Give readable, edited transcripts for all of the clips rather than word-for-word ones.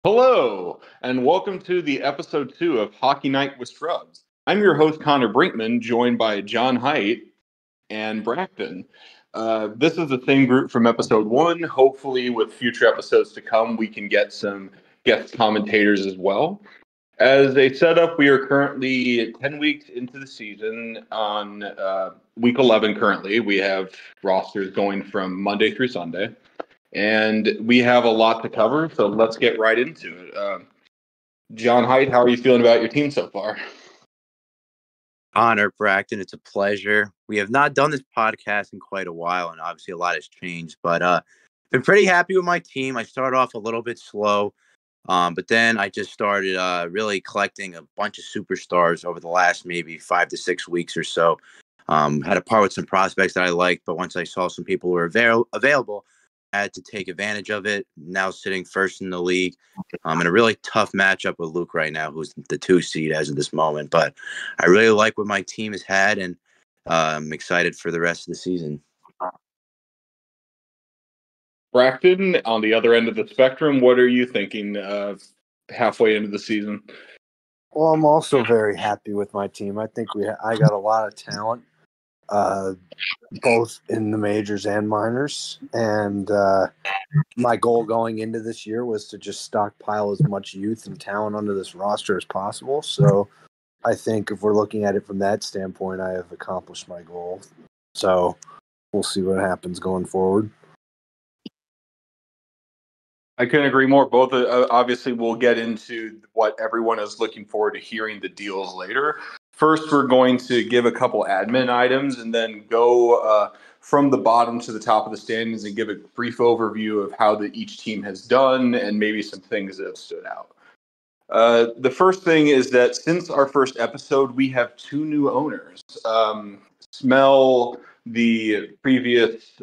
Hello, and welcome to the episode 2 of Hockey Night with Scrubs. I'm your host, Connor Brinkman, joined by John Height and Bracton. This is the same group from episode 1. Hopefully, with future episodes to come, we can get some guest commentators as well. As a setup, we are currently 10 weeks into the season on week 11 currently. We have rosters going from Monday through Sunday. And we have a lot to cover, so let's get right into it. John Height, how are you feeling about your team so far? Connor, Bracton, it's a pleasure. We have not done this podcast in quite a while, and obviously a lot has changed, but been pretty happy with my team. I started off a little bit slow, but then I just started really collecting a bunch of superstars over the last maybe 5 to 6 weeks or so. Had a part with some prospects that I liked, but once I saw some people were available, I had to take advantage of it. Now sitting first in the league, in a really tough matchup with Luke right now, who's the 2 seed as of this moment. But I really like what my team has had, and I'm excited for the rest of the season. Bracton, on the other end of the spectrum, what are you thinking halfway into the season? Well, I'm also very happy with my team. I think I got a lot of talent, both in the majors and minors. And my goal going into this year was to just stockpile as much youth and talent onto this roster as possible. So I think if we're looking at it from that standpoint, I have accomplished my goal. So we'll see what happens going forward. I couldn't agree more. Both, obviously, we'll get into what everyone is looking forward to hearing the deals later. First, we're going to give a couple admin items and then go from the bottom to the top of the standings and give a brief overview of how each team has done and maybe some things that have stood out. The first thing is that since our first episode, we have 2 new owners. Smell, the previous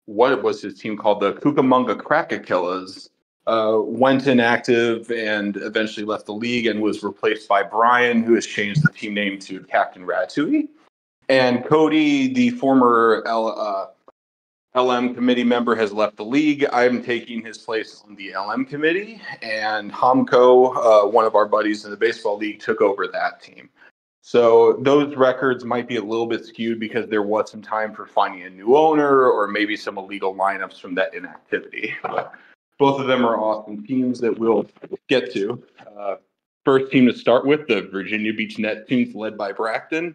what was his team called? The Cucamonga Crackakillas went inactive and eventually left the league and was replaced by Brian, who has changed the team name to Captain Ratatouille. And Cody, the former LM committee member, has left the league. I'm taking his place on the LM committee. And Hamko, one of our buddies in the baseball league, took over that team. So those records might be a little bit skewed because there was some time for finding a new owner or maybe some illegal lineups from that inactivity. But both of them are awesome teams that we'll get to. First team to start with, the Virginia Beach Neptunes, led by Bracton.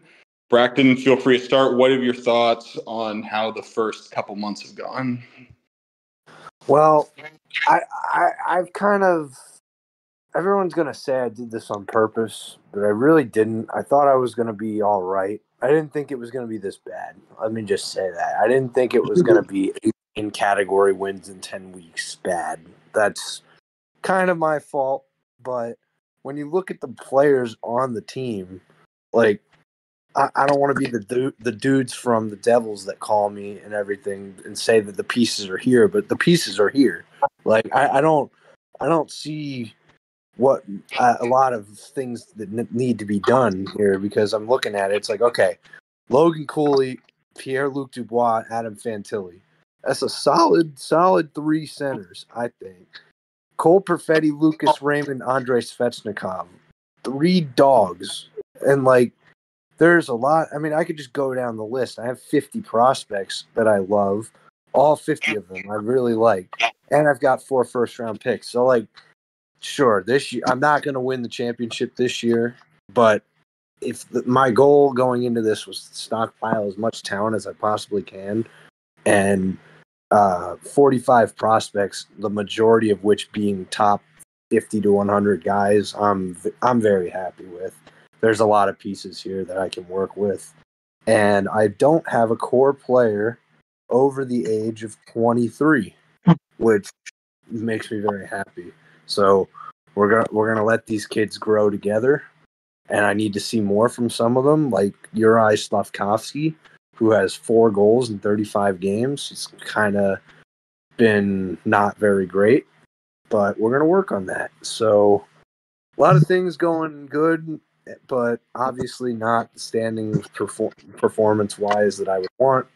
Bracton, feel free to start. What are your thoughts on how the first couple months have gone? Well, I've kind of... Everyone's going to say I did this on purpose, but I really didn't. I thought I was going to be all right. I didn't think it was going to be this bad. Let me just say that. I didn't think it was going to be 18 category wins in 10 weeks bad. That's kind of my fault. But when you look at the players on the team, like, I don't want to be the dudes from the Devils that call me and everything and say that the pieces are here, but the pieces are here. Like, I don't see what a lot of things that need to be done here, because I'm looking at it. It's like, okay, Logan Cooley, Pierre-Luc Dubois, Adam Fantilli. That's a solid 3 centers, I think. Cole Perfetti, Lucas Raymond, Andrei Svechnikov. 3 dogs. And, like, there's a lot. I mean, I could just go down the list. I have 50 prospects that I love. All 50 of them I really like. And I've got 4 first-round picks. So, like, sure, this year I'm not going to win the championship this year, but if my goal going into this was to stockpile as much talent as I possibly can, and 45 prospects, the majority of which being top 50 to 100 guys, I'm very happy with. There's a lot of pieces here that I can work with, and I don't have a core player over the age of 23, which makes me very happy. So we're gonna let these kids grow together, and I need to see more from some of them, like Uri Slavkovsky, who has 4 goals in 35 games. He's kind of been not very great, but we're gonna work on that. So a lot of things going good, but obviously not standing performance-wise that I would want.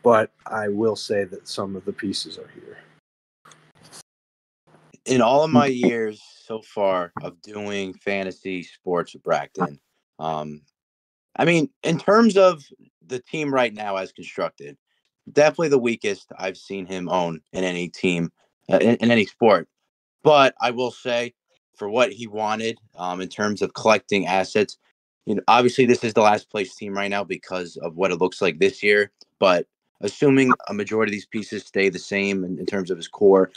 But I will say that some of the pieces are here. In all of my years so far of doing fantasy sports with Bracton, I mean, in terms of the team right now as constructed, definitely the weakest I've seen him own in any team, in any sport. But I will say, for what he wanted, in terms of collecting assets, obviously this is the last place team right now because of what it looks like this year. But assuming a majority of these pieces stay the same in terms of his core,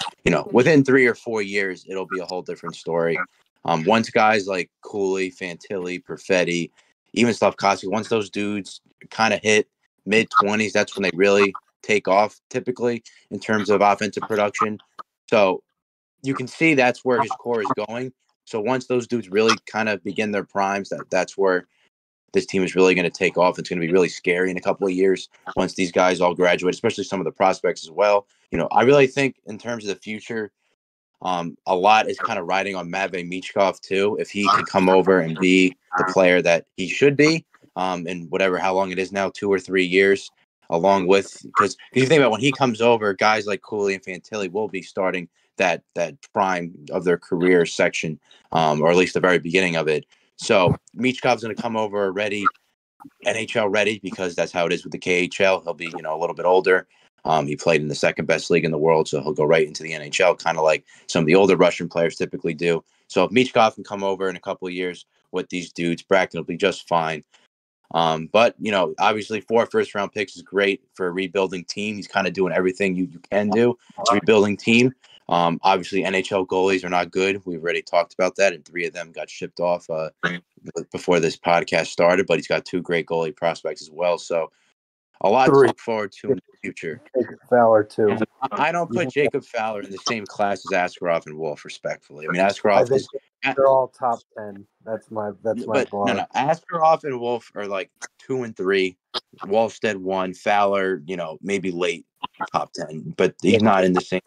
within 3 or 4 years, it'll be a whole different story. Once guys like Cooley, Fantilli, Perfetti, even Slavkovsky, once those dudes kind of hit mid-20s, that's when they really take off typically in terms of offensive production. So you can see that's where his core is going. So once those dudes really kind of begin their primes, that's where this team is really going to take off. It's going to be really scary in a couple of years once these guys all graduate, especially some of the prospects as well. I really think in terms of the future, a lot is kind of riding on Matvey Michkov too. If he can come over and be the player that he should be, in how long it is now, 2 or 3 years, along with, because you think about when he comes over, guys like Cooley and Fantilli will be starting that prime of their career section, or at least the very beginning of it. So Michkov's going to come over ready, NHL ready, because that's how it is with the KHL. He'll be, a little bit older. He played in the second best league in the world, so he'll go right into the NHL, kind of like some of the older Russian players typically do. So if Michkov can come over in a couple of years with these dudes, Bracton will be just fine. But, obviously 4 first-round picks is great for a rebuilding team. He's kind of doing everything you can do as a rebuilding team. Obviously, NHL goalies are not good. We've already talked about that, and 3 of them got shipped off before this podcast started. But he's got 2 great goalie prospects as well. So a lot to look forward to in the future. Jacob Fowler, too. I don't put Jacob Fowler in the same class as Askarov and Wolf, respectfully. I mean, Askarov is they're all top 10. That's my bar. No. Askarov and Wolf are like 2 and 3. Wallstead 1. Fowler, maybe late top 10, but he's not in the same.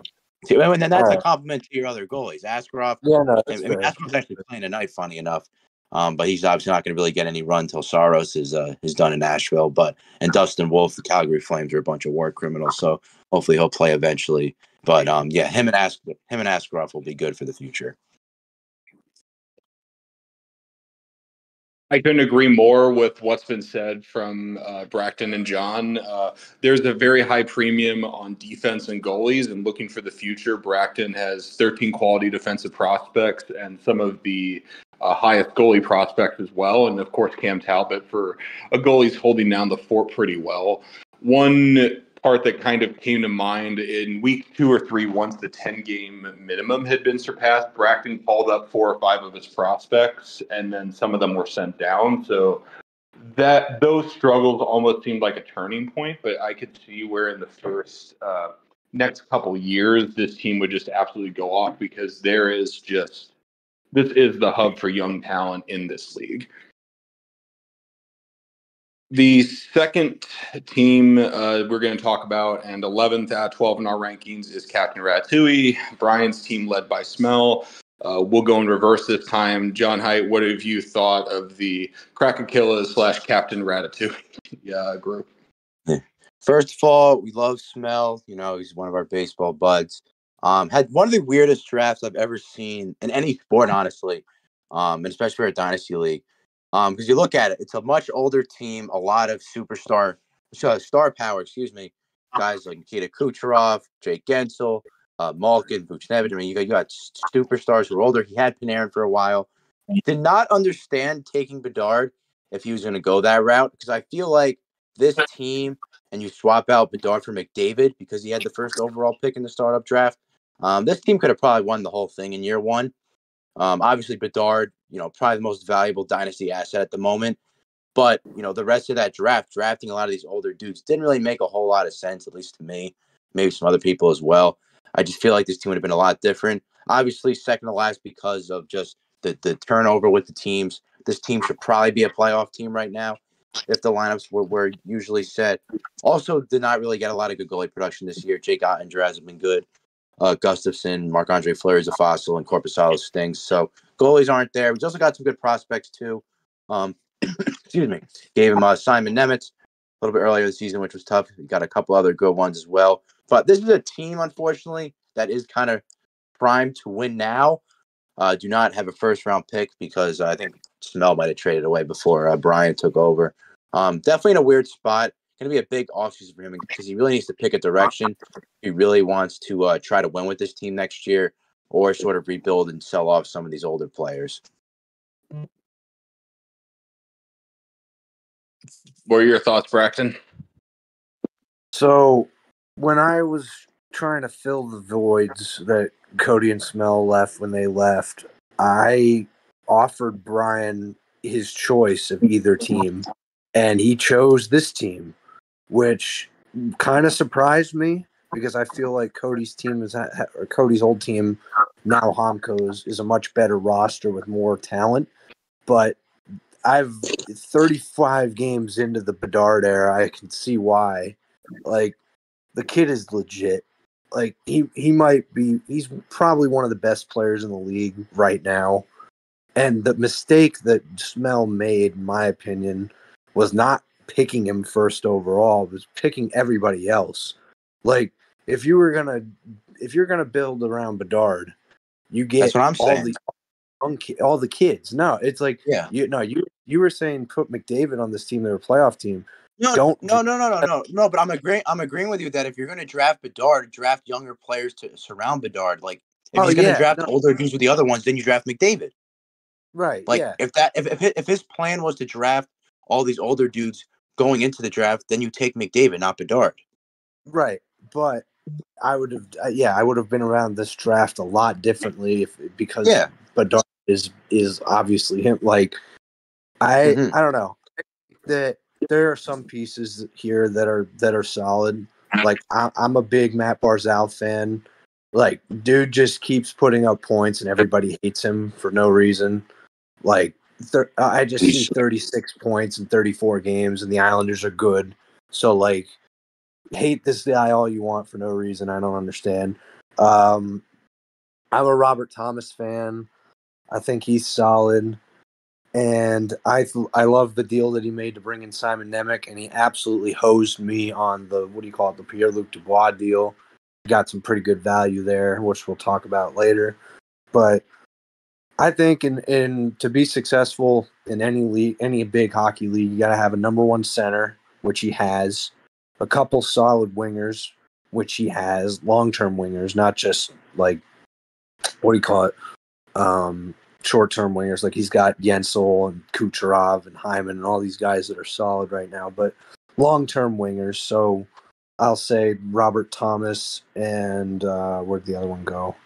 And then that's a compliment to your other goalies. Askarov. Askarov's actually playing tonight, funny enough. But he's obviously not going to really get any run until Saros is done in Nashville. And Dustin Wolf, the Calgary Flames, are a bunch of war criminals, so hopefully he'll play eventually. But him and Askarov will be good for the future. I couldn't agree more with what's been said from Bracton and John. There's a very high premium on defense and goalies, and looking for the future, Bracton has 13 quality defensive prospects and some of the highest goalie prospects as well. And of course, Cam Talbot, for a goalie's holding down the fort pretty well. One part that kind of came to mind in week 2 or 3, once the 10-game minimum had been surpassed, Bracton called up 4 or 5 of his prospects, and then some of them were sent down. So those struggles almost seemed like a turning point, but I could see where in the first next couple years, this team would just absolutely go off, because this is the hub for young talent in this league. The second team we're going to talk about, and 11th out of 12 in our rankings, is Captain Ratatouille. Brian's team led by Smell. We'll go in reverse this time. John Haidt, what have you thought of the Krakakillas / Captain Ratatouille group? First of all, we love Smell. He's one of our baseball buds. Had one of the weirdest drafts I've ever seen in any sport, honestly, and especially for a Dynasty league. Because you look at it, it's a much older team, a lot of star power, guys like Nikita Kucherov, Jake Gensel, Malkin, Buchnevich. I mean, you got superstars who are older. He had Panarin for a while. He did not understand taking Bedard if he was going to go that route, because I feel like this team, and you swap out Bedard for McDavid because he had the first overall pick in the startup draft, this team could have probably won the whole thing in year 1. Obviously, Bedard, probably the most valuable Dynasty asset at the moment. But, the rest of that drafting a lot of these older dudes didn't really make a whole lot of sense, at least to me, maybe some other people as well. I just feel like this team would have been a lot different. Obviously, second to last because of just the turnover with the teams. This team should probably be a playoff team right now if the lineups were usually set. Also, did not really get a lot of good goalie production this year. Jake Ottinger hasn't been good. Gustafson, Marc-Andre Fleury is a fossil, and Korpisalo stings. So goalies aren't there. We also got some good prospects too. Excuse me. Gave him Simon Nemeth a little bit earlier this season, which was tough. We got a couple other good ones as well. But this is a team, unfortunately, that is kind of primed to win now. Do not have a first-round pick because I think Snell might have traded away before Brian took over. Definitely in a weird spot. Going to be a big offseason for him because he really needs to pick a direction. He really wants to try to win with this team next year or sort of rebuild and sell off some of these older players. What are your thoughts, Braxton? So when I was trying to fill the voids that Cody and Smell left when they left, I offered Brian his choice of either team, and he chose this team, which kind of surprised me because I feel like Cody's team or Cody's old team, now Homco's, is a much better roster with more talent. But I've 35 games into the Bedard era. I can see why. Like, the kid is legit. Like, he's probably one of the best players in the league right now. And the mistake that Smell made, in my opinion, was not picking him first overall, was picking everybody else. Like, if you're gonna build around Bedard, you That's get what I'm saying. all the kids. No, it's like Yeah. You were saying put McDavid on this team, they're a playoff team. No. But I'm agreeing with you that if you're going to draft Bedard, draft younger players to surround Bedard. Like if he's going to draft older dudes with the other ones, then you draft McDavid. Right. Like yeah. if his plan was to draft all these older dudes going into the draft, then you take McDavid, not Bedard. Right. But I would have been around this draft a lot differently because Bedard is obviously him. Like I don't know that there are some pieces here that are solid. Like I'm a big Matt Barzal fan. Like dude just keeps putting up points and everybody hates him for no reason. Like I just see 36 points in 34 games and the Islanders are good. So like hate this guy all you want for no reason. I don't understand. I'm a Robert Thomas fan. I think he's solid. And I love the deal that he made to bring in Simon Nemec, and he absolutely hosed me on the the Pierre-Luc Dubois deal. Got some pretty good value there, which we'll talk about later. But I think in to be successful in any league, any big hockey league, you got to have a number one center, which he has, a couple solid wingers, which he has, long-term wingers, not just like short-term wingers. Like he's got Yensel and Kucherov and Hyman and all these guys that are solid right now, but long-term wingers. So I'll say Robert Thomas and where'd the other one go?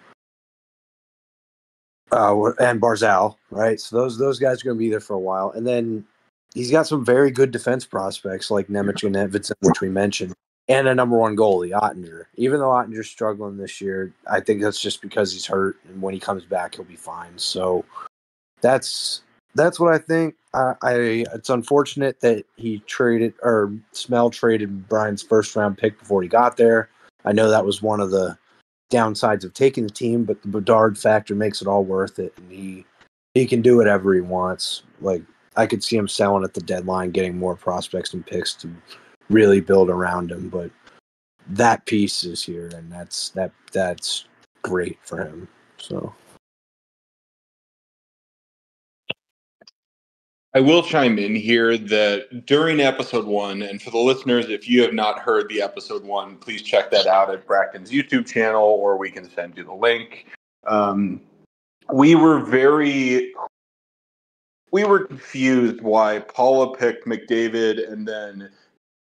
And Barzal, right? So those guys are going to be there for a while. And then he's got some very good defense prospects like Nemec and Edvinsson, which we mentioned, and a number one goalie, Ottinger. Even though Ottinger's struggling this year, I think that's just because he's hurt, and when he comes back, he'll be fine. So that's what I think. It's unfortunate that Smell traded Brian's first round pick before he got there. I know that was one of the downsides of taking the team, but the Bedard factor makes it all worth it, and he can do whatever he wants. Like I could see him selling at the deadline, getting more prospects and picks to really build around him. But that piece is here, and that's great for him. So I will chime in here that during episode 1, and for the listeners, if you have not heard the episode 1, please check that out at Bracken's YouTube channel, or we can send you the link. We were confused why Paula picked McDavid and then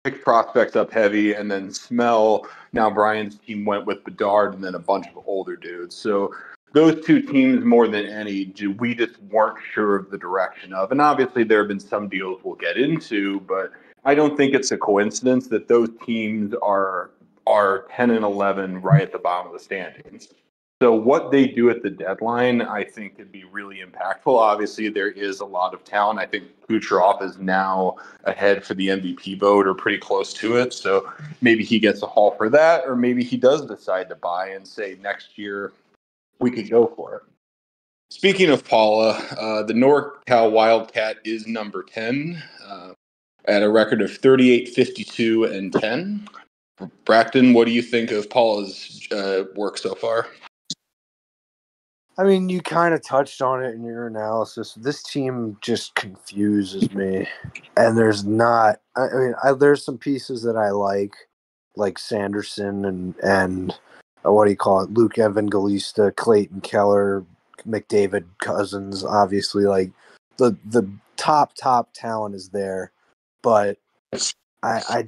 picked prospects up heavy, and then Smell. Now Brian's team went with Bedard and then a bunch of older dudes. So those two teams, more than any, we just weren't sure of the direction of. And obviously there have been some deals we'll get into, but I don't think it's a coincidence that those teams are 10 and 11 right at the bottom of the standings. So what they do at the deadline, I think, could be really impactful. Obviously, there is a lot of talent. I think Kucherov is now ahead for the MVP vote or pretty close to it. So maybe he gets a haul for that, or maybe he does decide to buy and say next year we could go for it. Speaking of Paula, the NorCal Wildcat is number 10 at a record of 38, 52, and 10. Braxton, what do you think of Paula's work so far? I mean, you kind of touched on it in your analysis. This team just confuses me, and there's not. There's some pieces that I like Sanderson and what do you call it? Luke Evangelista, Clayton Keller, McDavid, Cousins. Obviously, like the top talent is there, but I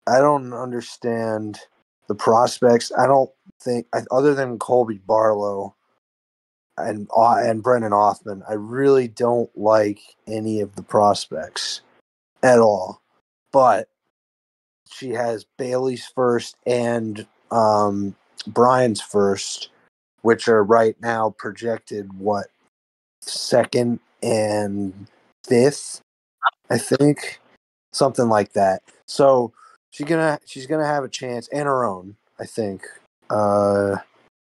don't understand the prospects. I don't think other than Colby Barlow and Brennan Othman, I really don't like any of the prospects at all. But she has Bailey's first and Brian's first, which are right now projected second and fifth, I think, something like that. So she's gonna have a chance, and her own, I think.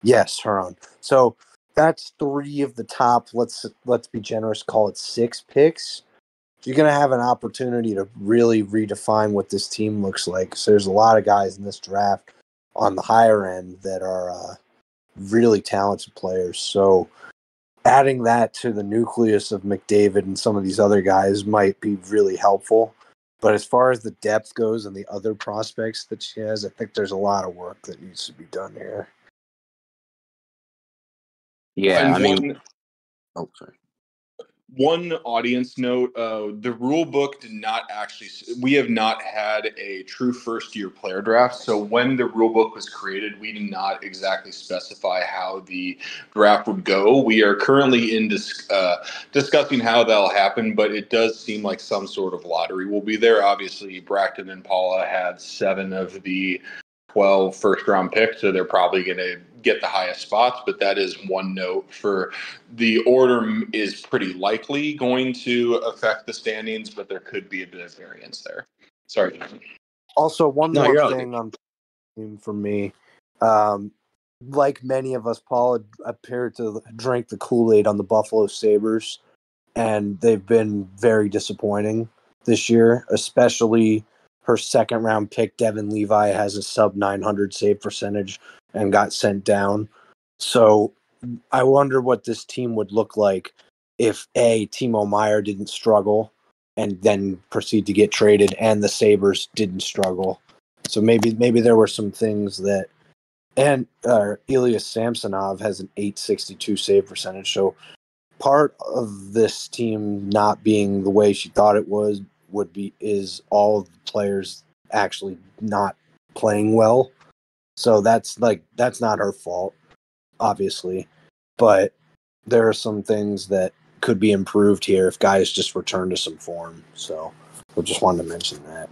Yes, her own. So that's three of the top. Let's be generous. Call it 6 picks. You're going to have an opportunity to really redefine what this team looks like. So there's a lot of guys in this draft on the higher end that are really talented players. So adding that to the nucleus of McDavid and some of these other guys might be really helpful. But as far as the depth goes and the other prospects that she has, I think there's a lot of work that needs to be done here. Yeah, And I mean, sorry. One audience note, the rule book did not actually, we have not had a true first-year player draft. So when the rule book was created, we did not exactly specify how the draft would go. We are currently discussing how that'll happen, but it does seem like some sort of lottery will be there. Obviously, Bracton and Paula had 7 of the 12 first-round picks, so they're probably going to get the highest spots, but that is one note for the order is pretty likely going to affect the standings, but there could be a bit of variance there. Sorry. Also, one more thing on for me. Like many of us, Paul appeared to drink the Kool-Aid on the Buffalo Sabres, and they've been very disappointing this year, especially her second-round pick, Devin Levi, has a sub-900 save percentage and got sent down. So I wonder what this team would look like if, A, Timo Meier didn't struggle and then proceed to get traded, and the Sabres didn't struggle. So maybe there were some things that – and Elias Samsonov has an 862 save percentage. So part of this team not being the way she thought it is all of the players actually not playing well. So that's not her fault, obviously, but there are some things that could be improved here if guys just return to some form. So I just wanted to mention that.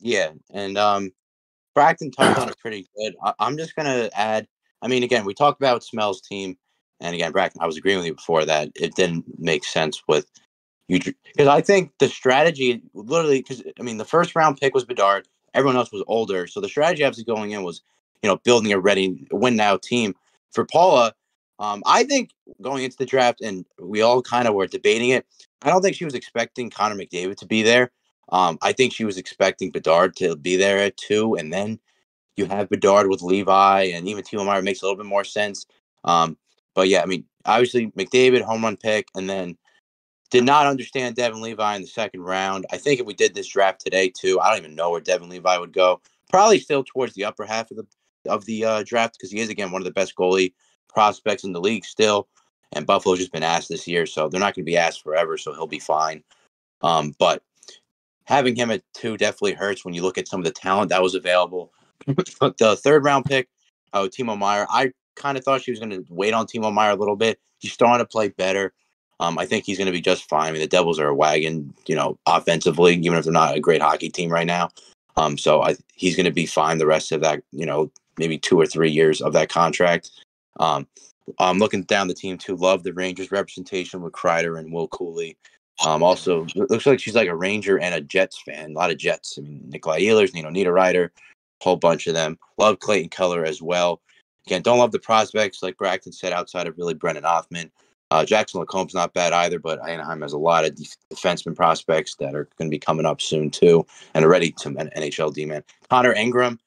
Yeah, and Bracton touched on it pretty good. I'm just gonna add. I mean, again, we talked about Smell's team, and again, Bracton, I was agreeing with you before that it didn't make sense with you because I think the strategy literally because I mean the first round pick was Bedard, everyone else was older, so the strategy obviously going in was building a ready win now team for Paula. I think going into the draft, and we all kind of were debating it. I don't think she was expecting Connor McDavid to be there. I think she was expecting Bedard to be there at 2, and then you have Bedard with Levi, and even Timo Meier makes a little bit more sense. But yeah, I mean, obviously McDavid home run pick, and then did not understand Devin Levi in the second round. I think if we did this draft today too, I don't even know where Devin Levi would go. Probably still towards the upper half of the draft because he is again one of the best goalie prospects in the league still. And Buffalo's just been asked this year, so they're not going to be asked forever, so he'll be fine. But having him at 2 definitely hurts when you look at some of the talent that was available. But the third round pick, Timo Meier, I kind of thought she was going to wait on Timo Meier a little bit. He's starting to play better. I think he's going to be just fine. I mean, the Devils are a wagon, offensively, even if they're not a great hockey team right now. So he's going to be fine the rest of that, maybe 2 or 3 years of that contract. I'm looking down the team too. Love the Rangers representation with Kreider and Will Cooley. Also, it looks like she's like a Ranger and a Jets fan. A lot of Jets. I mean, Nikolai Ehlers, Nita Ryder, a whole bunch of them. Love Clayton Keller as well. Again, don't love the prospects, like Bracton said, outside of really Brennan Othman. Jackson Lacomb's not bad either, but Anaheim has a lot of defenseman prospects that are going to be coming up soon too, and are ready to NHL D-man. Connor Ingram,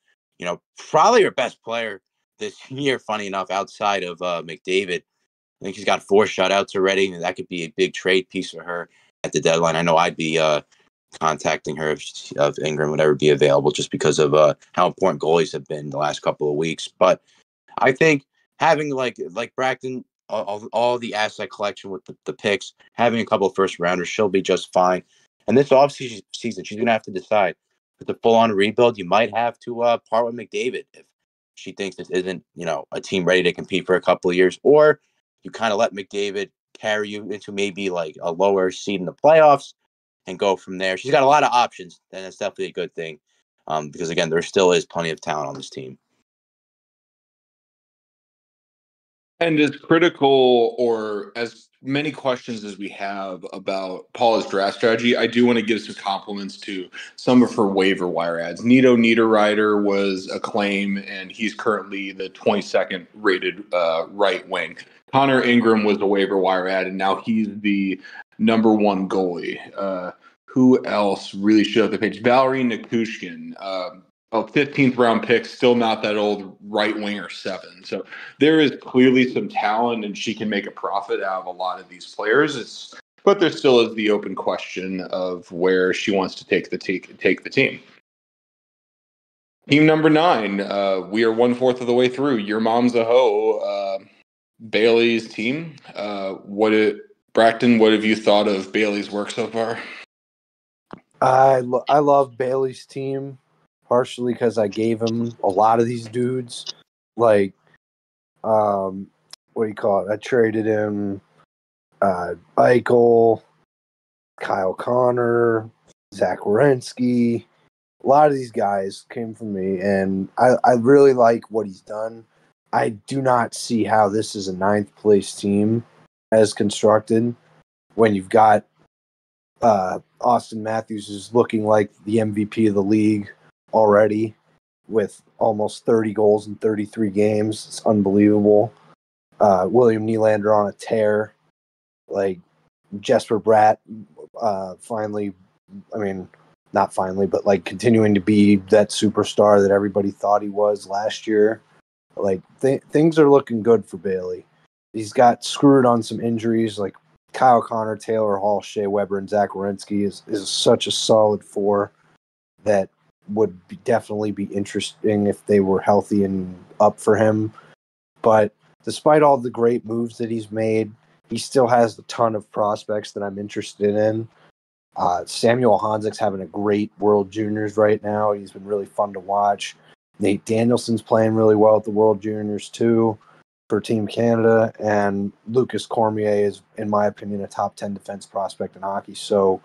probably her best player this year, funny enough, outside of McDavid. I think she's got 4 shutouts already, and that could be a big trade piece for her at the deadline. I know I'd be contacting her if Ingram would ever be available, just because of how important goalies have been the last couple of weeks. But I think having like Braxton, all the asset collection with the picks, having a couple of first rounders, she'll be just fine. And this offseason, she's going to have to decide. With the full-on rebuild, you might have to part with McDavid if she thinks this isn't, a team ready to compete for a couple of years, or you kind of let McDavid carry you into maybe like a lower seed in the playoffs and go from there. She's got a lot of options, and that's definitely a good thing, because again, there still is plenty of talent on this team. And as critical or as many questions as we have about Paula's draft strategy, I do want to give some compliments to some of her waiver wire ads. Nito Niederreiter was a claim, and he's currently the 22nd rated right wing. Connor Ingram was a waiver wire ad, and now he's the number 1 goalie. Who else really showed up the page? Valerie Nikushkin, a 15th round pick, still not that old, right winger 7. So there is clearly some talent, and she can make a profit out of a lot of these players. But there still is the open question of where she wants to take the team. Team number 9, we are 1/4 of the way through. Your mom's a hoe, Bailey's team. Braxton, what have you thought of Bailey's work so far? I love Bailey's team, partially because I gave him a lot of these dudes. Like, what do you call it? I traded him Eichel, Kyle Connor, Zach Werenski. A lot of these guys came from me, and I really like what he's done. I do not see how this is a 9th place team as constructed when you've got Austin Matthews is looking like the MVP of the league already with almost 30 goals in 33 games. It's unbelievable. William Nylander on a tear. Like, Jesper Bratt finally, I mean, not finally, but like continuing to be that superstar that everybody thought he was last year. Like, things are looking good for Bailey. He's got screwed on some injuries, like Kyle Connor, Taylor Hall, Shea Weber, and Zach Werenski is such a solid 4 that would definitely be interesting if they were healthy and up for him. But despite all the great moves that he's made, he still has a ton of prospects that I'm interested in. Samuel Hanzik's having a great World Juniors right now. He's been really fun to watch. Nate Danielson's playing really well at the World Juniors too for Team Canada, and Lucas Cormier is, in my opinion, a top 10 defense prospect in hockey. So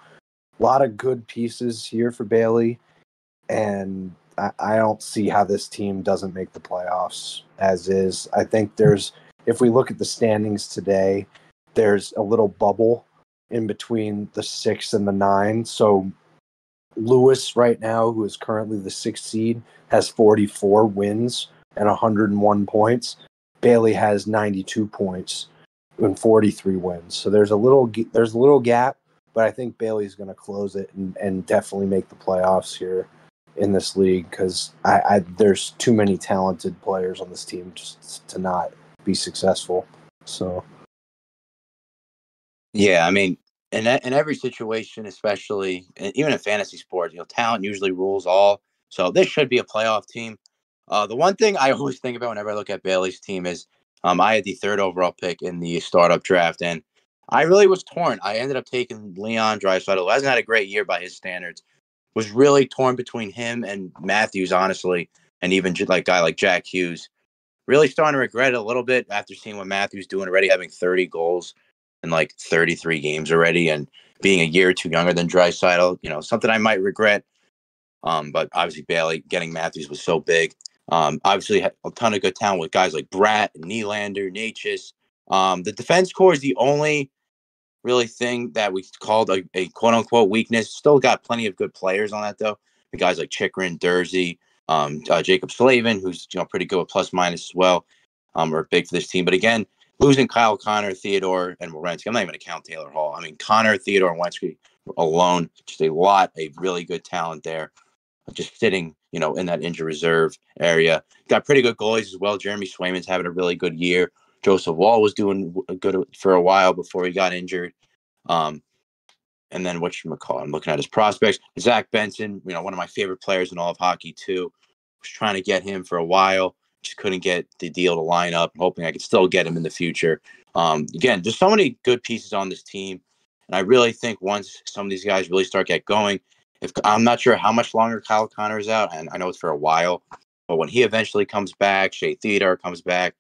a lot of good pieces here for Bailey, and I don't see how this team doesn't make the playoffs as is. I think if we look at the standings today, there's a little bubble in between the 6 and the 9. So Lewis right now, who is currently the 6th seed, has 44 wins and 101 points. Bailey has 92 points and 43 wins. So there's a little gap, but I think Bailey's going to close it and definitely make the playoffs here in this league, because there's too many talented players on this team just to not be successful. So yeah, I mean, in every situation, especially even in fantasy sports, talent usually rules all. So this should be a playoff team. The one thing I always think about whenever I look at Bailey's team is I had the 3rd overall pick in the startup draft, and I really was torn. I ended up taking Leon Draisaitl, who hasn't had a great year by his standards. Was really torn between him and Matthews, honestly, and even like a guy like Jack Hughes. Really starting to regret it a little bit after seeing what Matthews doing already, having 30 goals in like 33 games already, and being a year or 2 younger than Draisaitl. Something I might regret. But obviously Bailey getting Matthews was so big. Obviously had a ton of good talent with guys like Bratt, Nylander, Natchez. The defense core is the only really thing that we called a quote unquote weakness. Still got plenty of good players on that though. The guys like Chikrin, Dursey, Jacob Slavin, who's pretty good with plus minus as well, are big for this team. But again, losing Kyle Connor, Theodore, and Werenski, I'm not even going to count Taylor Hall. I mean, Connor, Theodore, and Werenski alone, just a really good talent there. just sitting, in that injured reserve area. Got pretty good goalies as well. Jeremy Swayman's having a really good year. Joseph Wall was doing good for a while before he got injured. And then I'm looking at his prospects. Zach Benson, one of my favorite players in all of hockey too. Was trying to get him for a while. Just couldn't get the deal to line up. I'm hoping I could still get him in the future. Again, just so many good pieces on this team. And I really think once some of these guys really start get going, I'm not sure how much longer Kyle Connor is out, and I know it's for a while, but when he eventually comes back, Shea Theodore comes back,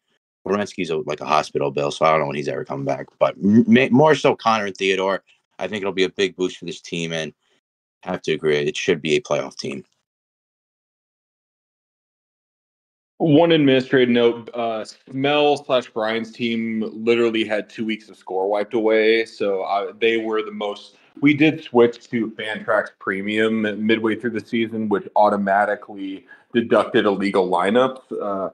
Werenski's like a hospital bill, so I don't know when he's ever coming back. But more so Connor and Theodore, I think it'll be a big boost for this team, and I have to agree, it should be a playoff team. One administrative note, Smell/Brian's team literally had 2 weeks of score wiped away. So they were the most. We did switch to Fantrax Premium midway through the season, which automatically deducted illegal lineups.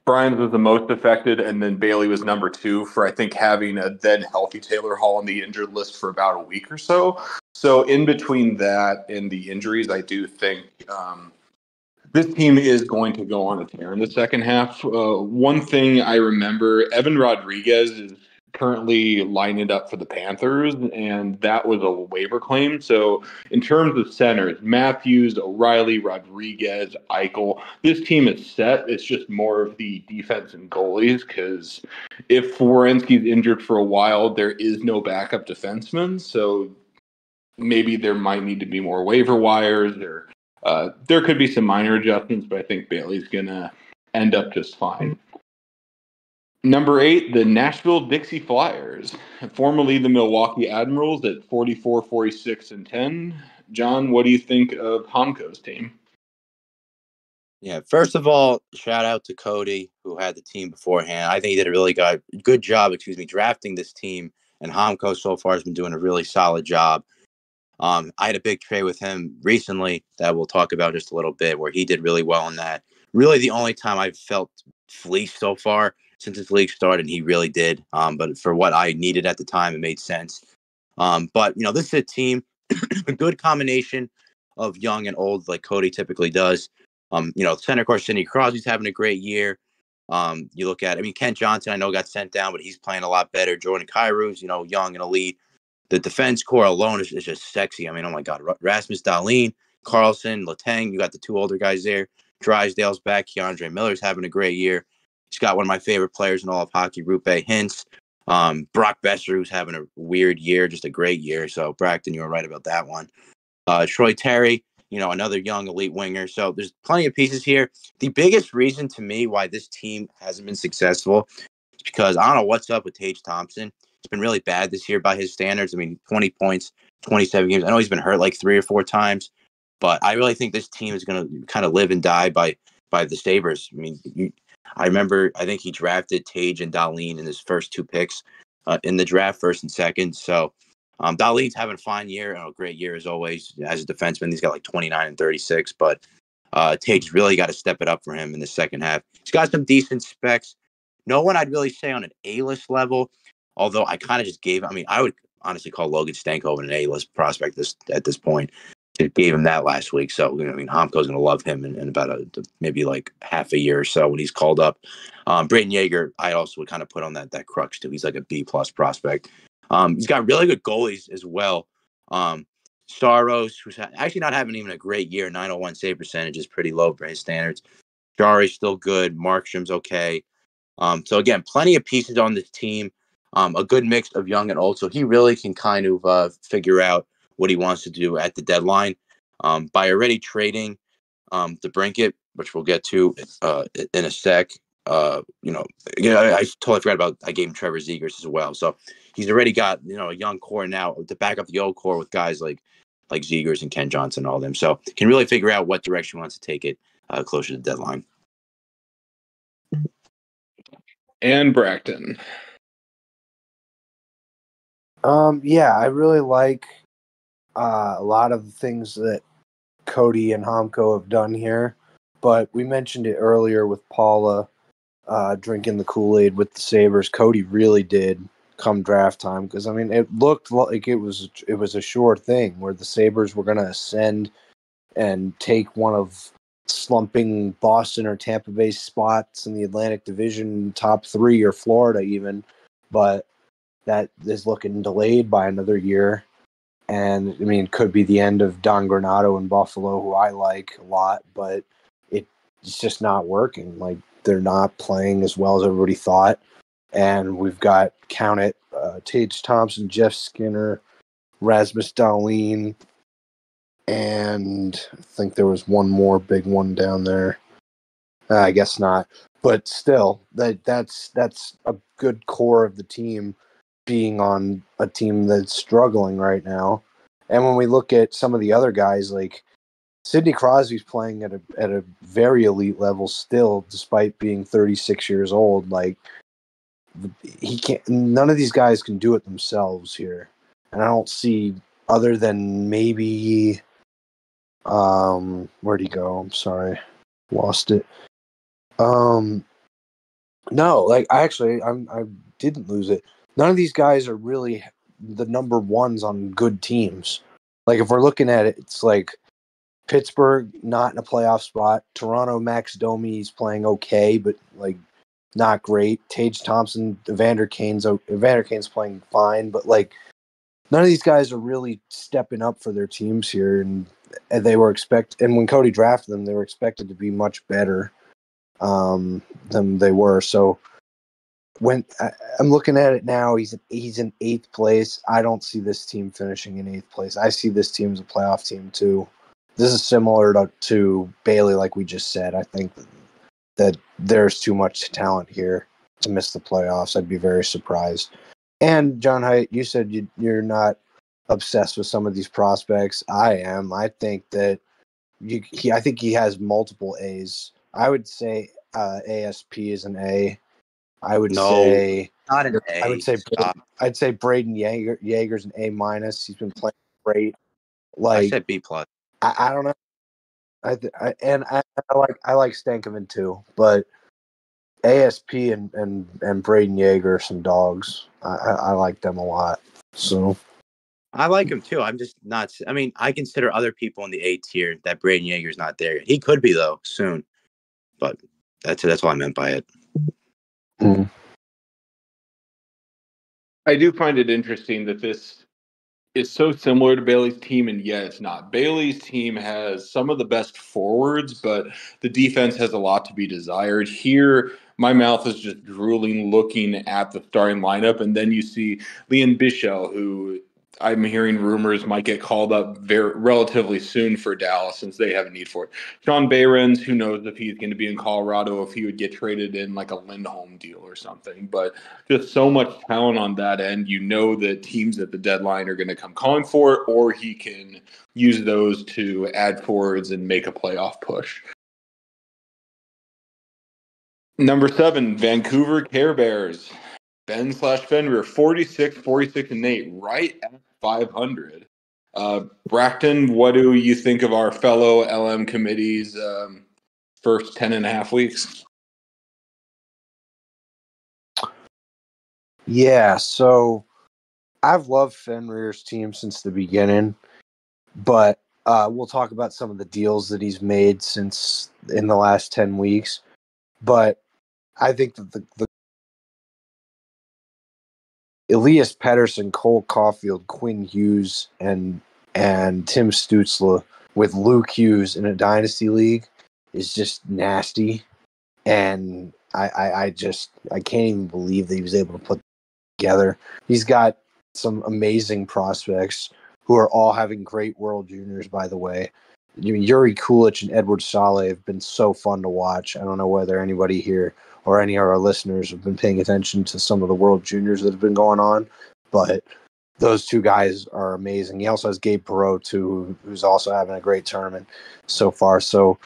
Brian's was the most affected, and then Bailey was number 2 for, I think, having a then healthy Taylor Hall on the injured list for about a week or so. So in between that and the injuries, I do think this team is going to go on a tear in the second half. One thing I remember, Evan Rodriguez is currently lining up for the Panthers, and that was a waiver claim. So in terms of centers, Matthews, O'Reilly, Rodriguez, Eichel, this team is set. It's just more of the defense and goalies, because if Werenski's injured for a while, there is no backup defenseman. So maybe there might need to be more waiver wires, or there could be some minor adjustments, but I think Bailey's going to end up just fine. Number 8, the Nashville Dixie Flyers, formerly the Milwaukee Admirals at 44, 46, and 10. John, what do you think of Honko's team? Yeah, first of all, shout out to Cody, who had the team beforehand. I think he did a really good job, drafting this team, and Honko so far has been doing a really solid job. I had a big trade with him recently that we'll talk about just a little bit, where he did really well in that. Really the only time I've felt fleeced so far since this league started, and he really did. But for what I needed at the time, it made sense. But, this is a team, a good combination of young and old, like Cody typically does. Center court, Sidney Crosby's having a great year. You look at, Kent Johnson, I know got sent down, but he's playing a lot better. Jordan Kyrie's, young and elite. The defense core alone is just sexy. Oh my God, Rasmus Dahlin, Carlson, Letang, you got the 2 older guys there. Drysdale's back. Keandre Miller's having a great year. He's got one of my favorite players in all of hockey, Rupe Hintz. Brock Besser, who's having a weird year, just a great year. So, Braxton, you were right about that one. Troy Terry, another young elite winger. So, there's plenty of pieces here. The biggest reason to me why this team hasn't been successful is because I don't know what's up with Tage Thompson. It's been really bad this year by his standards. 20 points, 27 games. I know he's been hurt like 3 or 4 times, but I really think this team is going to kind of live and die by the Sabres. I think he drafted Tage and Dahlin in his first 2 picks in the draft, first and second. So Dahlin's having a fine year, a great year as always as a defenseman. He's got like 29 and 36, but Tage's really got to step it up for him in the second half. He's got some decent specs. No one I'd really say on an A-list level. Although I kind of just I would honestly call Logan Stankoven an A-list prospect at this point. It gave him that last week. So, Homko's going to love him in about maybe like half a year or so when he's called up. Brayden Yager, I also would kind of put on that crux too. He's like a B-plus prospect. He's got really good goalies as well. Saros, who's actually not having even a great year. 901 save percentage is pretty low for his standards. Jari's still good. Markstrom's okay. So, again, plenty of pieces on this team. A good mix of young and old. So he really can kind of figure out what he wants to do at the deadline. By already trading the Brinket, which we'll get to in a sec. I totally forgot about, I gave him Trevor Zegers as well. So he's already got, a young core now to back up the old core with guys like Zegers and Ken Johnson and all them. So can really figure out what direction he wants to take it closer to the deadline. And Braxton. Yeah, I really like a lot of the things that Cody and Homko have done here, but we mentioned it earlier with Paula drinking the Kool-Aid with the Sabres. Cody really did come draft time, because it looked like it was a sure thing where the Sabres were going to ascend and take one of slumping Boston or Tampa Bay spots in the Atlantic Division, top 3 or Florida even, but that is looking delayed by another year. And I mean, it could be the end of Don Granato in Buffalo, who I like a lot, but it's just not working. Like, they're not playing as well as everybody thought. And we've got, count it, Tage Thompson, Jeff Skinner, Rasmus Dahlin, and I think there was one more big one down there. I guess not. But still, that's a good core of the team being on a team that's struggling right now. And when we look at some of the other guys, like Sidney Crosby's playing at a very elite level still, despite being 36 years old. Like, he can't. None of these guys can do it themselves here, and I don't see, other than maybe, where'd he go? I'm sorry, lost it. No, like I didn't lose it. None of these guys are really the number ones on good teams. Like, if we're looking at it, it's like Pittsburgh not in a playoff spot. Toronto, Max Domi's playing okay, but like not great. Tage Thompson, Evander Kane's playing fine, but like none of these guys are really stepping up for their teams here, and they were and when Cody drafted them, they were expected to be much better than they were. So when I'm looking at it now, he's in 8th place. I don't see this team finishing in 8th place. I see this team as a playoff team too. This is similar to Bailey, like we just said. I think that there's too much talent here to miss the playoffs. I'd be very surprised. And John Haidt, you said you're not obsessed with some of these prospects. I am. I think that I think he has multiple A's. I would say ASP is an A. I would say not an A. I'd say Braden Yeager's an A-. He's been playing great. Like, I said B+. I don't know. I like Stankoven too, but ASP and Braden Yeager are some dogs. I like them a lot. So I like him too. I'm just not. I mean, I consider other people in the A tier that Braden Yeager's not there. He could be though soon, but that's what I meant by it. Mm. I do find it interesting that this is so similar to Bailey's team, and yet it's not. Bailey's team has some of the best forwards, but the defense has a lot to be desired. Here, my mouth is just drooling looking at the starting lineup, and then you see Leon Bichel, who I'm hearing rumors might get called up relatively soon for Dallas since they have a need for it. Sean Behrens, who knows if he's going to be in Colorado, if he would get traded in like a Lindholm deal or something. But just so much talent on that end. You know that teams at the deadline are going to come calling for it, or he can use those to add forwards and make a playoff push. Number 7, Vancouver Care Bears. Ben/Fenrir, 46, and 8, right at 500. Brackton, what do you think of our fellow LM committee's first 10.5 weeks? Yeah, so I've loved Fenrir's team since the beginning, but we'll talk about some of the deals that he's made since in the last 10 weeks. But I think that the Elias Pettersson, Cole Caulfield, Quinn Hughes, and Tim Stützle with Luke Hughes in a Dynasty league is just nasty. And I can't even believe that he was able to put together. He's got some amazing prospects who are all having great World Juniors, by the way. Yuri Kulich and Edward Saleh have been so fun to watch. I don't know whether anybody here or any of our listeners have been paying attention to some of the World Juniors that have been going on, but those two guys are amazing. He also has Gabe Perreault, too, who's also having a great tournament so far. So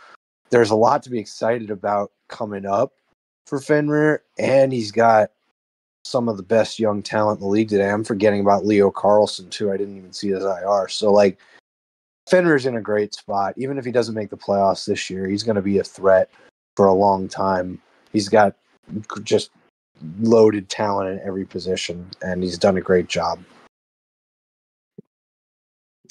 there's a lot to be excited about coming up for Fenrir, and he's got some of the best young talent in the league today. I'm forgetting about Leo Carlson, too. I didn't even see his IR. So, like, Fenrir's in a great spot. Even if he doesn't make the playoffs this year, he's going to be a threat for a long time. He's got just loaded talent in every position, and he's done a great job.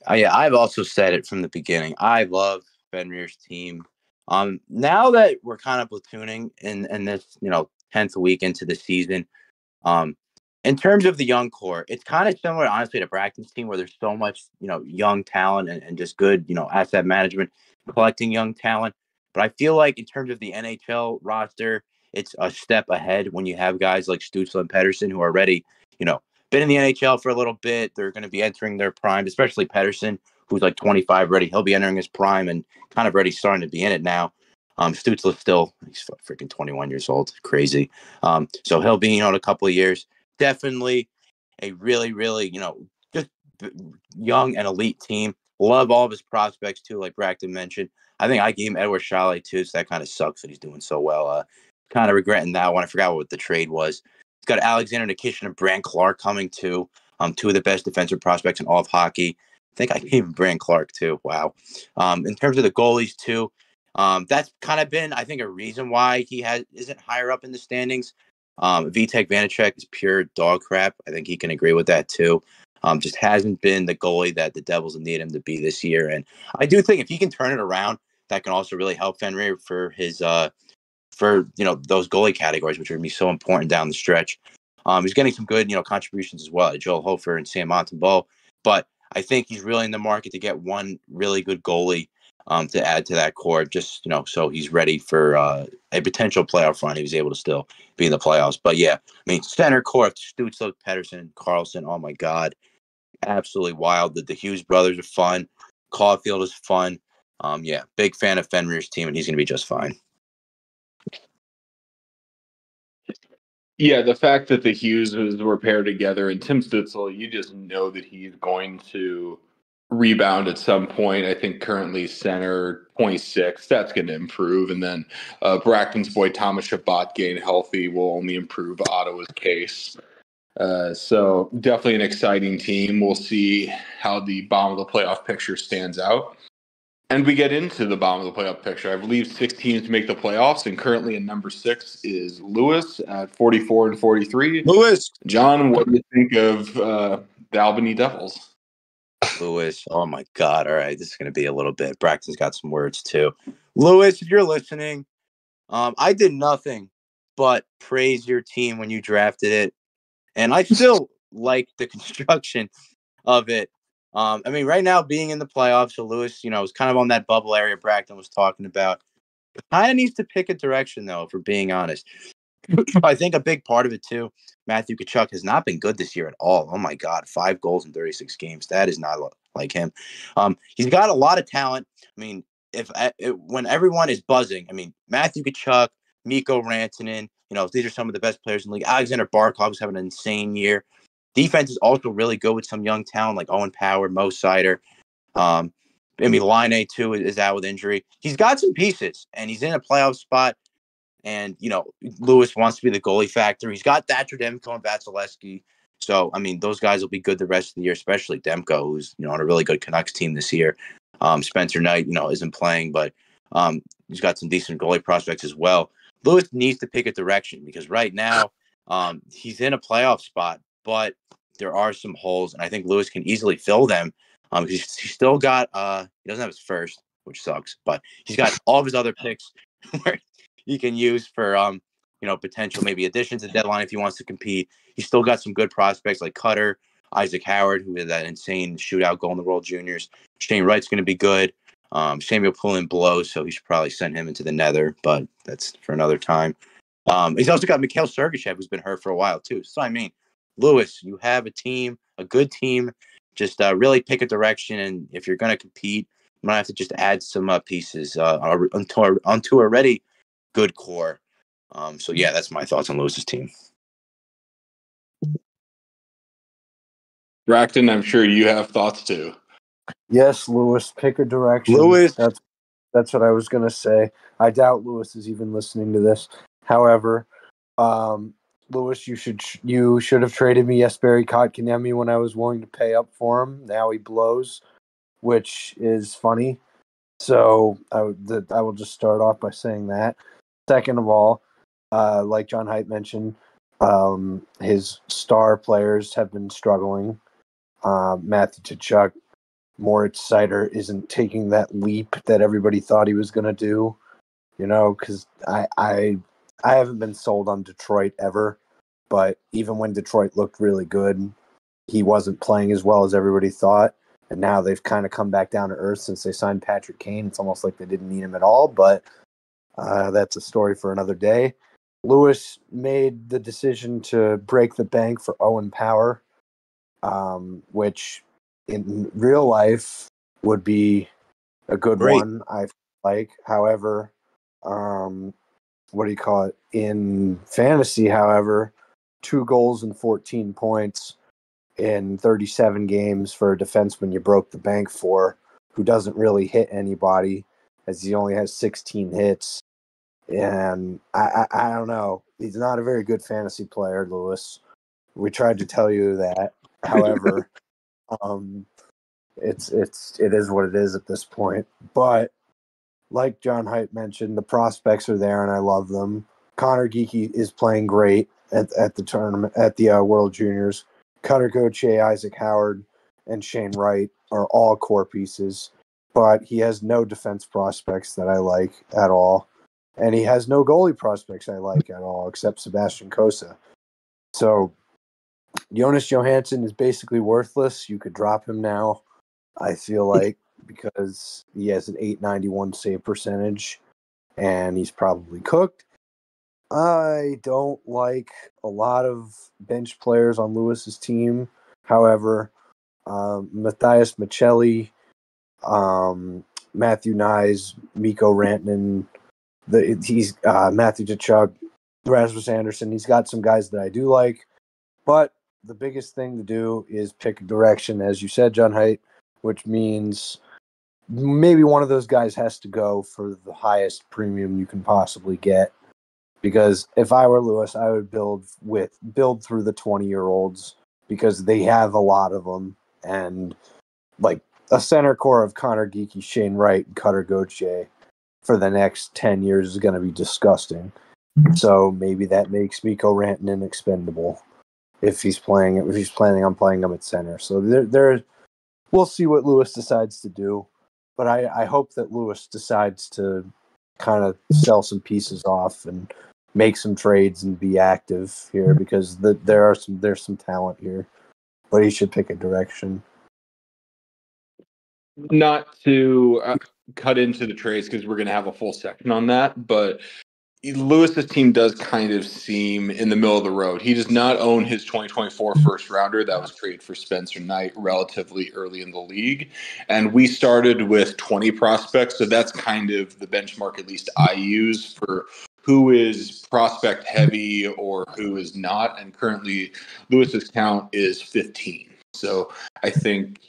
Yeah, I've also said it from the beginning. I love Fenrir's team. Now that we're kind of platooning in this, 10th week into the season, in terms of the young core, it's kind of similar, honestly, to Bracton's team where there's so much, young talent and just good, asset management, collecting young talent. But I feel like in terms of the NHL roster, it's a step ahead when you have guys like Stützle and Pedersen who are already, been in the NHL for a little bit. They're going to be entering their prime, especially Pedersen, who's like 25 already. He'll be entering his prime and kind of already starting to be in it now. Stützle still, he's freaking 21 years old. Crazy. So he'll be, in a couple of years. Definitely a really, really, just young and elite team. Love all of his prospects, too, like Bracton mentioned. I think I gave him Edward Chalet, too, so that kind of sucks that he's doing so well. Kind of regretting that one. I forgot what the trade was. He's got Alexander Nikishin and Brant Clark coming, too. Two of the best defensive prospects in all of hockey. I think I gave him Brant Clark, too. Wow. In terms of the goalies, too, that's kind of been, I think, a reason why he isn't higher up in the standings. Vitek Vanacek is pure dog crap. I think he can agree with that, too. Just hasn't been the goalie that the Devils need him to be this year. And I do think if he can turn it around, that can also really help Fenrir for his those goalie categories, which are going to be so important down the stretch. He's getting some good, contributions as well, Joel Hofer and Sam Montembeault. But I think he's really in the market to get one really good goalie to add to that core, just, so he's ready for a potential playoff run. He was able to still be in the playoffs. But yeah, I mean, center core of Stützle, Pedersen, Carlson. Oh my God. Absolutely wild. The Hughes brothers are fun. Caulfield is fun. Yeah, big fan of Fenrir's team, and he's going to be just fine. Yeah, the fact that the Hugheses were paired together and Tim Stützle, you just know that he's going to rebound at some point. I think currently center 26, that's going to improve. And then Bracton's boy Thomas Chabot getting healthy will only improve Ottawa's case. So definitely an exciting team. We'll see how the bottom of the playoff picture stands out. And we get into the bottom of the playoff picture. I believe 6 teams make the playoffs, and currently in number 6 is Lewis at 44 and 43. Lewis. John, what do you think of the Albany Devils? Lewis, oh my God. All right, this is going to be a little bit. Braxton's got some words too. Lewis, if you're listening, I did nothing but praise your team when you drafted it. And I still like the construction of it. I mean, right now being in the playoffs, so Lewis, is kind of on that bubble area Braxton was talking about. Kind of needs to pick a direction, though, if we're being honest. I think a big part of it, too, Matthew Tkachuk has not been good this year at all. Oh, my God, 5 goals in 36 games. That is not like him. He's got a lot of talent. I mean, when everyone is buzzing, I mean, Matthew Tkachuk, Mikko Rantanen, these are some of the best players in the league. Alexander Barkov's having an insane year. Defense is also really good with some young talent like Owen Power, Mo Seider. Line too is out with injury. He's got some pieces, and he's in a playoff spot. And, Lewis wants to be the goalie factor. He's got Thatcher Demko and Vasilevsky. So, I mean, those guys will be good the rest of the year, especially Demko, who's, on a really good Canucks team this year. Spencer Knight, isn't playing, but he's got some decent goalie prospects as well. Lewis needs to pick a direction because right now he's in a playoff spot, but there are some holes, and I think Lewis can easily fill them because he's still got he doesn't have his first, which sucks, but he's got all of his other picks where he can use for potential maybe additions at deadline if he wants to compete. He's still got some good prospects like Cutter, Isaac Howard, who had that insane shootout goal in the World Juniors. Shane Wright's going to be good. Samuel Poulin blows, so he should probably send him into the nether, but that's for another time. He's also got Mikhail Sergachev, who's been hurt for a while too. So I mean, Lewis, you have a team, a good team. Just really pick a direction, and if you're going to compete, I'm going to have to just add some pieces onto a already good core. So yeah, that's my thoughts on Lewis's team. Bracton, I'm sure you have thoughts too. Yes, Lewis, pick a direction. Lewis. That's what I was going to say. I doubt Lewis is even listening to this. However, Lewis, you should have traded me Jesperi Kotkaniemi when I was willing to pay up for him. Now he blows, which is funny. So I will just start off by saying that. Second of all, like John Haidt mentioned, his star players have been struggling. Matthew Tkachuk, Moritz Seider isn't taking that leap that everybody thought he was going to do, because I haven't been sold on Detroit ever, but even when Detroit looked really good, he wasn't playing as well as everybody thought, and now they've kind of come back down to earth since they signed Patrick Kane. It's almost like they didn't need him at all, but that's a story for another day. Lewis made the decision to break the bank for Owen Power, which in real life would be a good one, I like. However, what do you call it? In fantasy, however, 2 goals and 14 points in 37 games for a defenseman you broke the bank for, who doesn't really hit anybody, as he only has 16 hits. And I don't know. He's not a very good fantasy player, Lewis. We tried to tell you that. However, it is what it is at this point. But like John Haidt mentioned, the prospects are there, and I love them. Connor Geekie is playing great at the tournament, at the World Juniors. Cutter Gauthier, Isaac Howard, and Shane Wright are all core pieces, but he has no defense prospects that I like at all. And he has no goalie prospects I like at all, except Sebastian Cossa. So Jonas Johansson is basically worthless. You could drop him now, I feel like, because he has an .891 save percentage, and he's probably cooked. I don't like a lot of bench players on Lewis's team. However, Matthias Michelli, Matthew Nyes, Mikko Rantanen, he's Matthew Tkachuk, Rasmus Anderson. He's got some guys that I do like, but the biggest thing to do is pick a direction, as you said, John Haidt, which means maybe one of those guys has to go for the highest premium you can possibly get. Because if I were Lewis, I would build through the 20-year-olds, because they have a lot of them, and like a center core of Connor Geekie, Shane Wright, and Cutter Gauthier for the next 10 years is going to be disgusting. So maybe that makes Mikko Rantanen expendable if he's planning on playing him at center. So there, we'll see what Lewis decides to do, but I hope that Lewis decides to kind of sell some pieces off and make some trades and be active here, because there's some talent here, but he should pick a direction. Not to cut into the trades, because we're going to have a full section on that, but Lewis's team does kind of seem in the middle of the road. He does not own his 2024 first rounder that was traded for Spencer Knight relatively early in the league. And we started with 20 prospects. So that's kind of the benchmark, at least I use, for who is prospect heavy or who is not. And currently Lewis's count is 15. So I think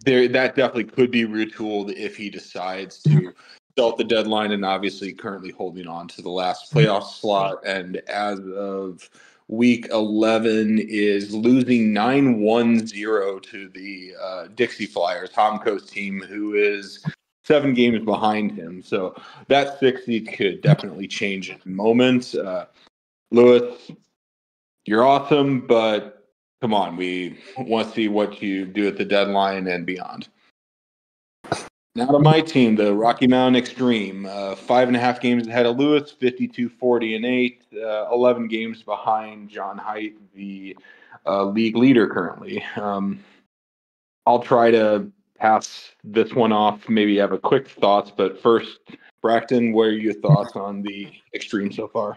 that definitely could be retooled if he decides to sell at the deadline, and obviously currently holding on to the last playoff slot. And as of week 11 is losing 9-1-0 to the Dixie Flyers, Tomko's team, who is 7 games behind him. So that 60 could definitely change in a moment. Lewis, you're awesome, but come on, we want to see what you do at the deadline and beyond. Now to my team, the Rocky Mountain Extreme, 5.5 games ahead of Lewis, 52-40-8, 11 games behind John Haidt, the league leader currently. I'll try to pass this one off, maybe have a quick thoughts, but first, Braxton, what are your thoughts on the Extreme so far?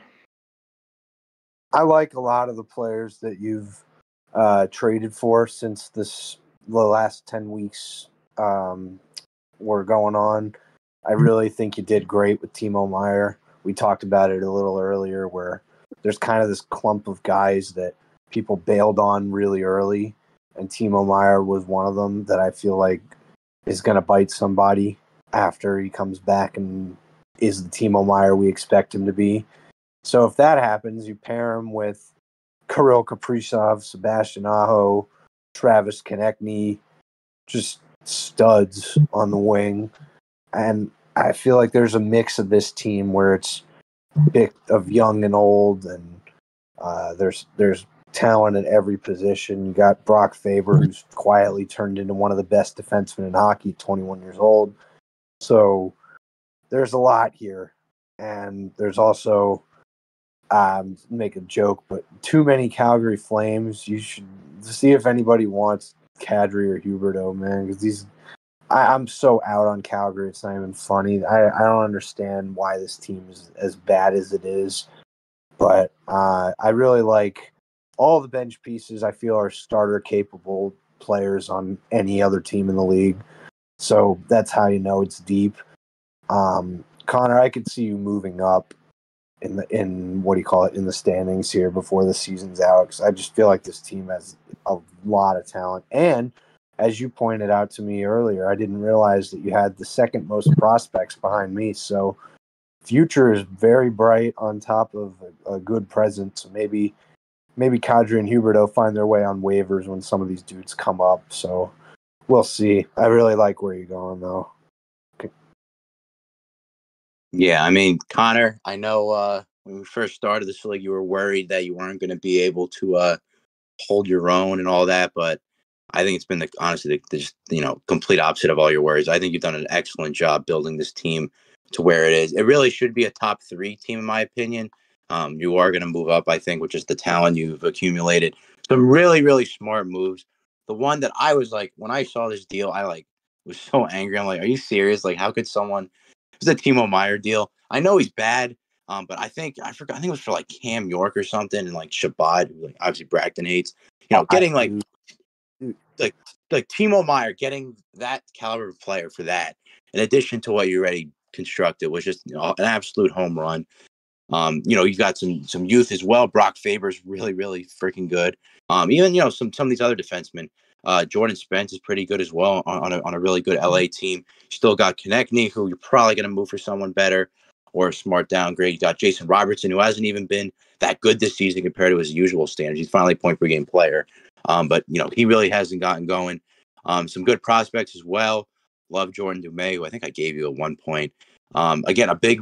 I like a lot of the players that you've traded for since the last 10 weeks were going on. I really think you did great with Timo Meier. We talked about it a little earlier, where there's kind of this clump of guys that people bailed on really early, and Timo Meier was one of them that I feel like is going to bite somebody after he comes back and is the Timo Meier we expect him to be. So if that happens, you pair him with Kirill Kaprizov, Sebastian Aho, Travis Konechny, just studs on the wing. And I feel like there's a mix of this team where it's a bit of young and old, and there's talent at every position. You got Brock Faber, who's quietly turned into one of the best defensemen in hockey, 21 years old. So there's a lot here. And there's also, make a joke, but too many Calgary Flames. You should see if anybody wants Kadri or Huberdeau, man, because I'm so out on Calgary. It's not even funny. I don't understand why this team is as bad as it is. But I really like all the bench pieces. I feel are starter-capable players on any other team in the league. So that's how you know it's deep. Connor, I could see you moving up in the standings here before the season's out, because I just feel like this team has a lot of talent. And as you pointed out to me earlier, I didn't realize that you had the second most prospects behind me. So future is very bright on top of a good present. So maybe Kadri and Huberdeau find their way on waivers when some of these dudes come up. So we'll see. I really like where you're going, though. Yeah, I mean, Connor, I know when we first started this league, you were worried that you weren't going to be able to hold your own and all that, but I think it's been honestly the complete opposite of all your worries. I think you've done an excellent job building this team to where it is. It really should be a top 3 team, in my opinion. You are going to move up, I think, with just the talent you've accumulated. Some really, really smart moves. The one that I was like, when I saw this deal, I was so angry. I'm like, are you serious? Like, how could someone? It was a Timo Meyer deal. I know he's bad, but I think it was for like Cam York or something, and like Shabbat, who like obviously Bragdon hates. Getting like Timo Meyer, getting that caliber of player for that, in addition to what you already constructed, was just an absolute home run. You've got some youth as well. Brock Faber's really, really freaking good. Even some of these other defensemen. Jordan Spence is pretty good as well on a really good LA team. You still got Konechny, who you're probably going to move for someone better or a smart downgrade. You got Jason Robertson, who hasn't even been that good this season compared to his usual standards. He's finally a point per game player. But he really hasn't gotten going. Some good prospects as well. Love Jordan Dumais, who I think I gave you at one point. Again, a big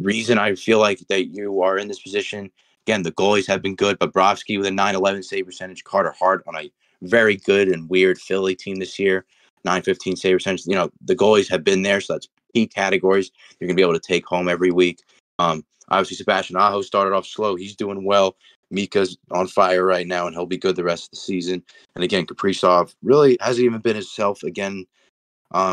reason I feel like that you are in this position. Again, the goalies have been good. Bobrovsky with a 911 save percentage. Carter Hart on a very good and weird Philly team this year. 915 save percentage. The goalies have been there, so that's key categories you're going to be able to take home every week. Obviously, Sebastian Aho started off slow. He's doing well. Mika's on fire right now, and he'll be good the rest of the season. And again, Kaprizov really hasn't even been himself again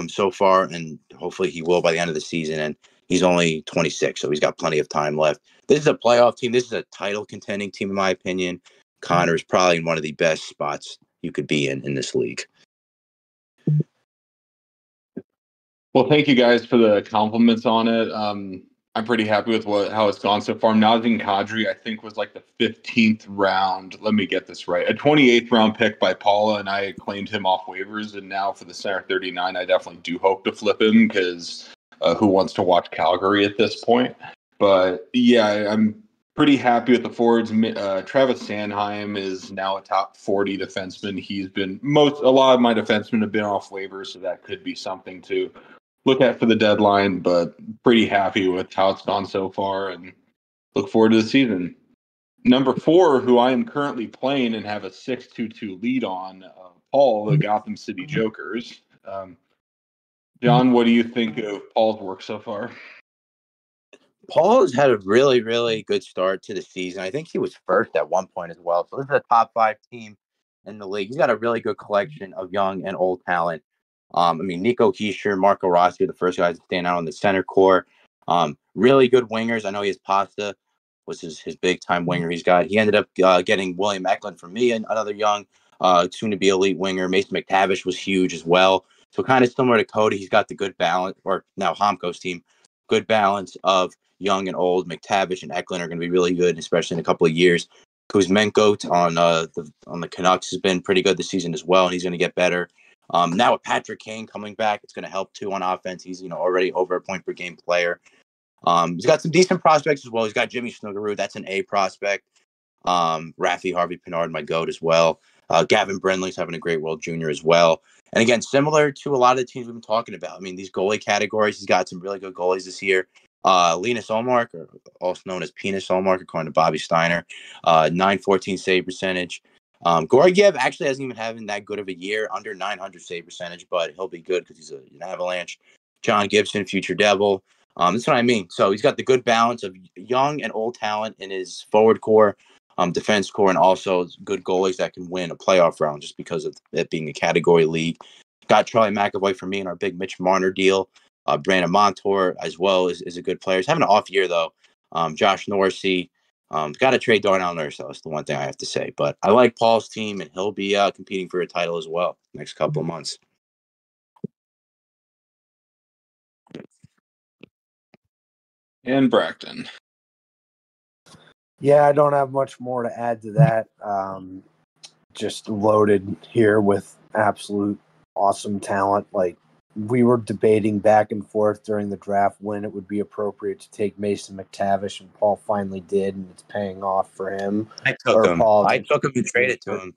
so far, and hopefully he will by the end of the season. And he's only 26, so he's got plenty of time left. This is a playoff team. This is a title contending team, in my opinion. Connor is probably in one of the best spots you could be in this league. Well, thank you guys for the compliments on it. I'm pretty happy with how it's gone so far. Nazem Kadri, I think, was like the 15th round. Let me get this right. A 28th round pick by Paula, and I claimed him off waivers. And now for the center 39, I definitely do hope to flip him, because who wants to watch Calgary at this point? But yeah, I'm pretty happy with the forwards. Travis Sanheim is now a top 40 defenseman. A lot of my defensemen have been off waivers, so that could be something to look at for the deadline, but pretty happy with how it's gone so far and look forward to the season. Number 4, who I am currently playing and have a 6-2-2 lead on, Paul, the Gotham City Jokers. John, what do you think of Paul's work so far? Paul has had a really, really good start to the season. I think he was first at one point as well. So this is a top 5 team in the league. He's got a really good collection of young and old talent. Nico Hischier, Marco Rossi are the first guys to stand out on the center core. Really good wingers. I know he has Pasta, was his big time winger he's got. He ended up getting William Eklund from me, and another young, soon to be elite winger. Mason McTavish was huge as well. So kind of similar to Cody, he's got the good balance, or now Homko's team, good balance of young and old. McTavish and Eklund are going to be really good, especially in a couple of years. Kuzmenko on the Canucks has been pretty good this season as well, and he's going to get better. Now with Patrick Kane coming back, it's going to help too on offense. He's already over a point per game player. He's got some decent prospects as well. He's got Jimmy Snuggerud. That's an A prospect. Rafi Harvey-Pinard, my goat as well. Gavin Brindley's having a great World Junior as well. And again, similar to a lot of the teams we've been talking about. These goalie categories, he's got some really good goalies this year. Linus Ullmark, or also known as Penis Ullmark, according to Bobby Steiner, 914 save percentage. Georgiev actually hasn't even having that good of a year, under 900 save percentage, but he'll be good because he's an Avalanche. John Gibson, future Devil. That's what I mean. So he's got the good balance of young and old talent in his forward core, defense core, and also good goalies that can win a playoff round just because of it being a category league. Got Charlie McAvoy for me in our big Mitch Marner deal. Brandon Montour as well is a good player. He's having an off year though. Josh Norsey. Got to trade Darnell Nurse. That's the one thing I have to say. But I like Paul's team, and he'll be competing for a title as well next couple of months. And Bracton. Yeah, I don't have much more to add to that. Just loaded here with absolute awesome talent. Like, we were debating back and forth during the draft when it would be appropriate to take Mason McTavish, and Paul finally did, and it's paying off for him. I took him. I took him and traded to him.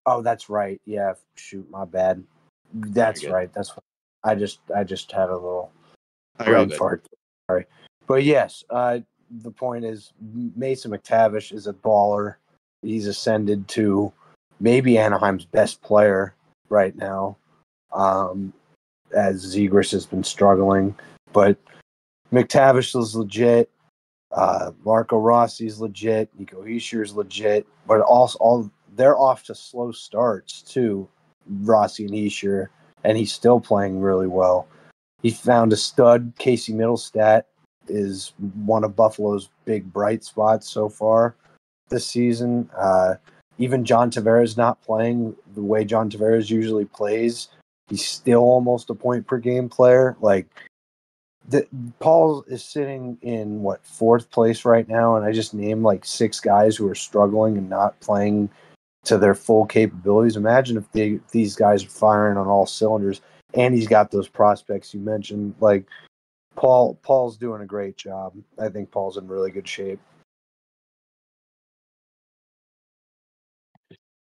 Oh, that's right. Yeah, shoot, my bad. That's right. That's what I just had a little brain fart. Sorry, but yes, the point is Mason McTavish is a baller. He's ascended to maybe Anaheim's best player right now, as Zegras has been struggling. But McTavish is legit. Marco Rossi's legit. Nico Heischer's legit. But also, they're off to slow starts too, Rossi and Heischer, and he's still playing really well. He found a stud. Casey Middlestat is one of Buffalo's big bright spots so far this season. Even John Tavares not playing the way John Tavares usually plays. He's still almost a point per game player. Like, Paul is sitting in fourth place right now, and I just named like 6 guys who are struggling and not playing to their full capabilities. Imagine if these guys are firing on all cylinders, and he's got those prospects you mentioned. Like, Paul's doing a great job. I think Paul's in really good shape.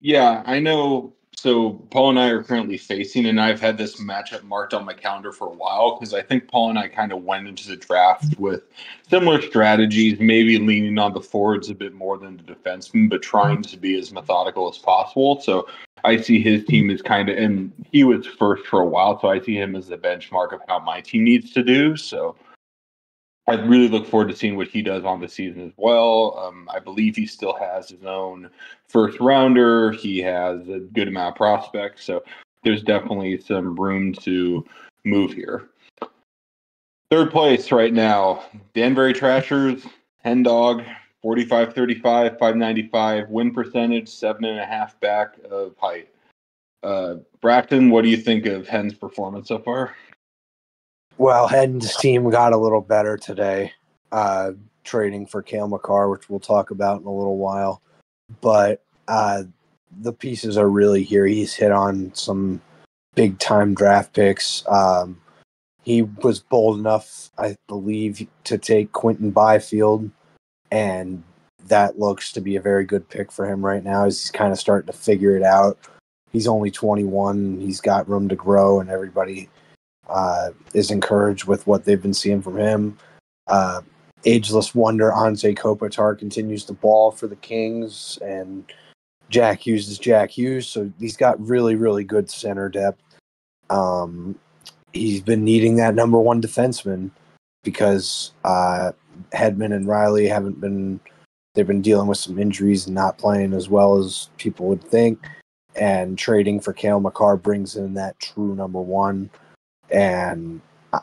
Yeah, I know. So Paul and I are currently facing, and I've had this matchup marked on my calendar for a while because I think Paul and I kind of went into the draft with similar strategies, maybe leaning on the forwards a bit more than the defensemen, but trying to be as methodical as possible. So I see his team as kind of, and he was first for a while, so I see him as the benchmark of how my team needs to do. So I really look forward to seeing what he does on the season as well. I believe he still has his own first rounder. He has a good amount of prospects, so there's definitely some room to move here. Third place right now, Danbury Trashers, Hen Dog, 45-35, 595, win percentage, 7.5 back of height. Bracton, what do you think of Hen's performance so far? Well, Hen's team got a little better today, trading for Cale Makar, which we'll talk about in a little while. But the pieces are really here. He's hit on some big-time draft picks. He was bold enough, I believe, to take Quentin Byfield, and that looks to be a very good pick for him right now as he's kind of starting to figure it out. He's only 21. He's got room to grow, and everybody is encouraged with what they've been seeing from him. Ageless wonder Anze Kopitar continues to ball for the Kings, and Jack Hughes is Jack Hughes, so he's got really, really good center depth. He's been needing that number one defenseman because Hedman and Riley they've been dealing with some injuries and not playing as well as people would think, and trading for Cale Makar brings in that true number one. And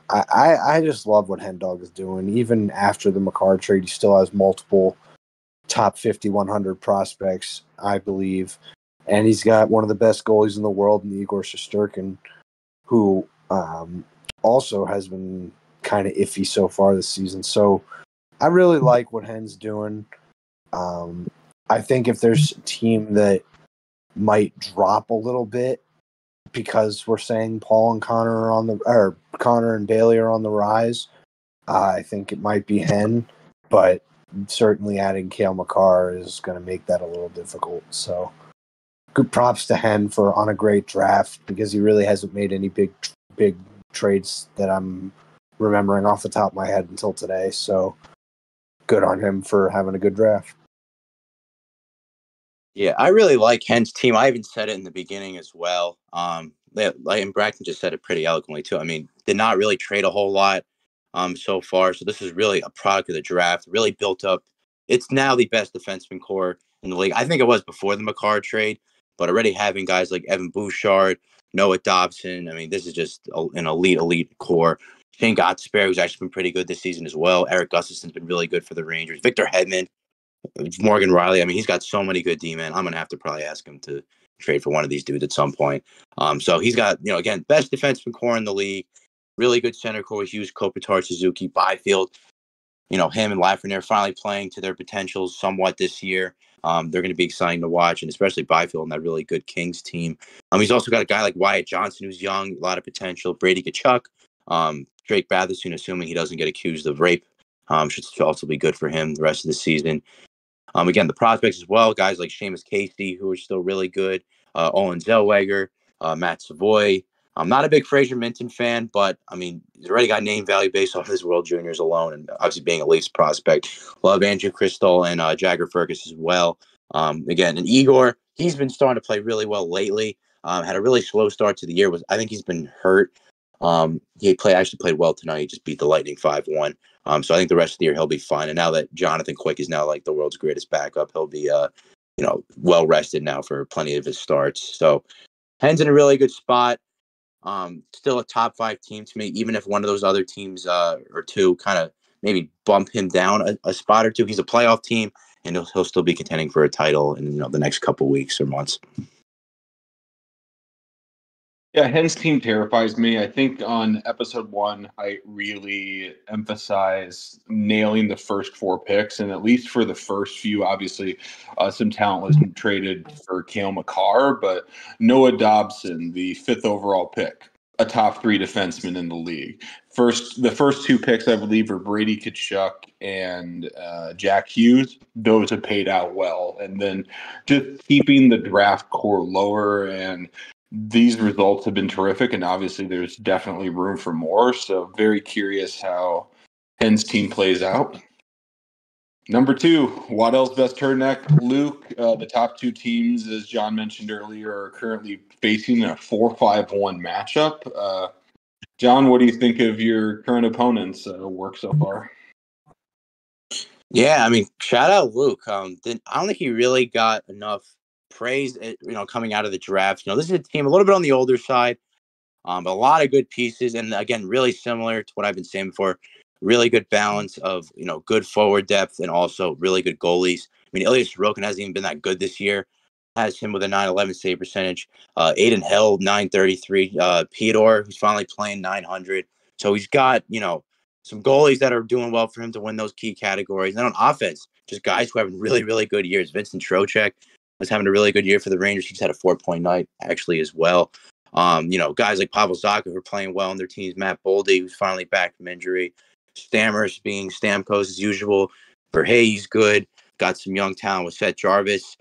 I just love what Hendog is doing. Even after the Makar trade, he still has multiple top 50, 100 prospects, I believe. And he's got one of the best goalies in the world in Igor Shesterkin, who also has been kind of iffy so far this season. So I really like what Hen's doing. I think if there's a team that might drop a little bit, because we're saying Paul and Connor Connor and Bailey are on the rise, I think it might be Hen, but certainly adding Cale Makar is going to make that a little difficult. So good props to Hen on a great draft, because he really hasn't made any big trades that I'm remembering off the top of my head until today. So good on him for having a good draft. Yeah, I really like Hen's team. I even said it in the beginning as well. And Braxton just said it pretty eloquently too. I mean, did not really trade a whole lot so far. So this is really a product of the draft. Really built up. It's now the best defenseman core in the league. I think it was before the McCarr trade, but already having guys like Evan Bouchard, Noah Dobson. I mean, this is just an elite core. Shane Gottsberg, who's actually been pretty good this season as well. Eric Gustafson's been really good for the Rangers. Victor Hedman, Morgan Riley. I mean, he's got so many good D-men. I'm going to have to probably ask him to trade for one of these dudes at some point. So he's got, again, best defenseman core in the league. Really good center core with Hughes, Kopitar, Suzuki, Byfield. Him and Lafreniere finally playing to their potentials somewhat this year. They're going to be exciting to watch, and especially Byfield and that really good Kings team. He's also got a guy like Wyatt Johnson, who's young, a lot of potential. Brady Tkachuk, Drake Batherson, assuming he doesn't get accused of rape, should also be good for him the rest of the season. Again, the prospects as well, guys like Seamus Casey, who are still really good. Owen Zellweger, Matt Savoy. I'm not a big Fraser Minton fan, but I mean, he's already got name value based off his World Juniors alone, and obviously being a Leafs prospect. Love Andrew Crystal and Jagger Fergus as well. Again, and Igor, he's been starting to play really well lately. Had a really slow start to the year. I think he's been hurt. He actually played well tonight. He just beat the Lightning 5-1. So I think the rest of the year he'll be fine. And now that Jonathan Quick is now like the world's greatest backup, he'll be well rested now for plenty of his starts. So Hen's in a really good spot. Still a top 5 team to me, even if one of those other teams or two kind of maybe bump him down a spot or two. He's a playoff team, and he'll still be contending for a title in the next couple weeks or months. Yeah, Hen's team terrifies me. I think on episode 1, I really emphasize nailing the first 4 picks, and at least for the first few, obviously, some talent was traded for Cale Makar, but Noah Dobson, the 5th overall pick, a top 3 defenseman in the league. The first 2 picks, I believe, are Brady Tkachuk and Jack Hughes. Those have paid out well, and then just keeping the draft core lower, and these results have been terrific, and obviously there's definitely room for more. So very curious how Hen's team plays out. Number 2, Waddell's best turtleneck, Luke. The top 2 teams, as John mentioned earlier, are currently facing a 4-5-1 matchup. John, what do you think of your current opponents' work so far? Yeah, I mean, shout out Luke. I don't think he really got enough praise, coming out of the draft. This is a team a little bit on the older side, but a lot of good pieces, and again, really similar to what I've been saying before. Really good balance of good forward depth and also really good goalies. I mean, Ilya Sorokin hasn't even been that good this year. Has him with a 911 save percentage. Aiden Hill 933. Peter, who's finally playing 900. So he's got some goalies that are doing well for him to win those key categories. And then on offense, just guys who have really good years. Vincent Trocheck was having a really good year for the Rangers. He's had a 4-point night actually as well. Guys like Pavel Zacha who are playing well on their teams. Matt Boldy, who's finally back from injury. Stammers being Stamkos as usual. Verhey's good. Got some young talent with Seth Jarvis.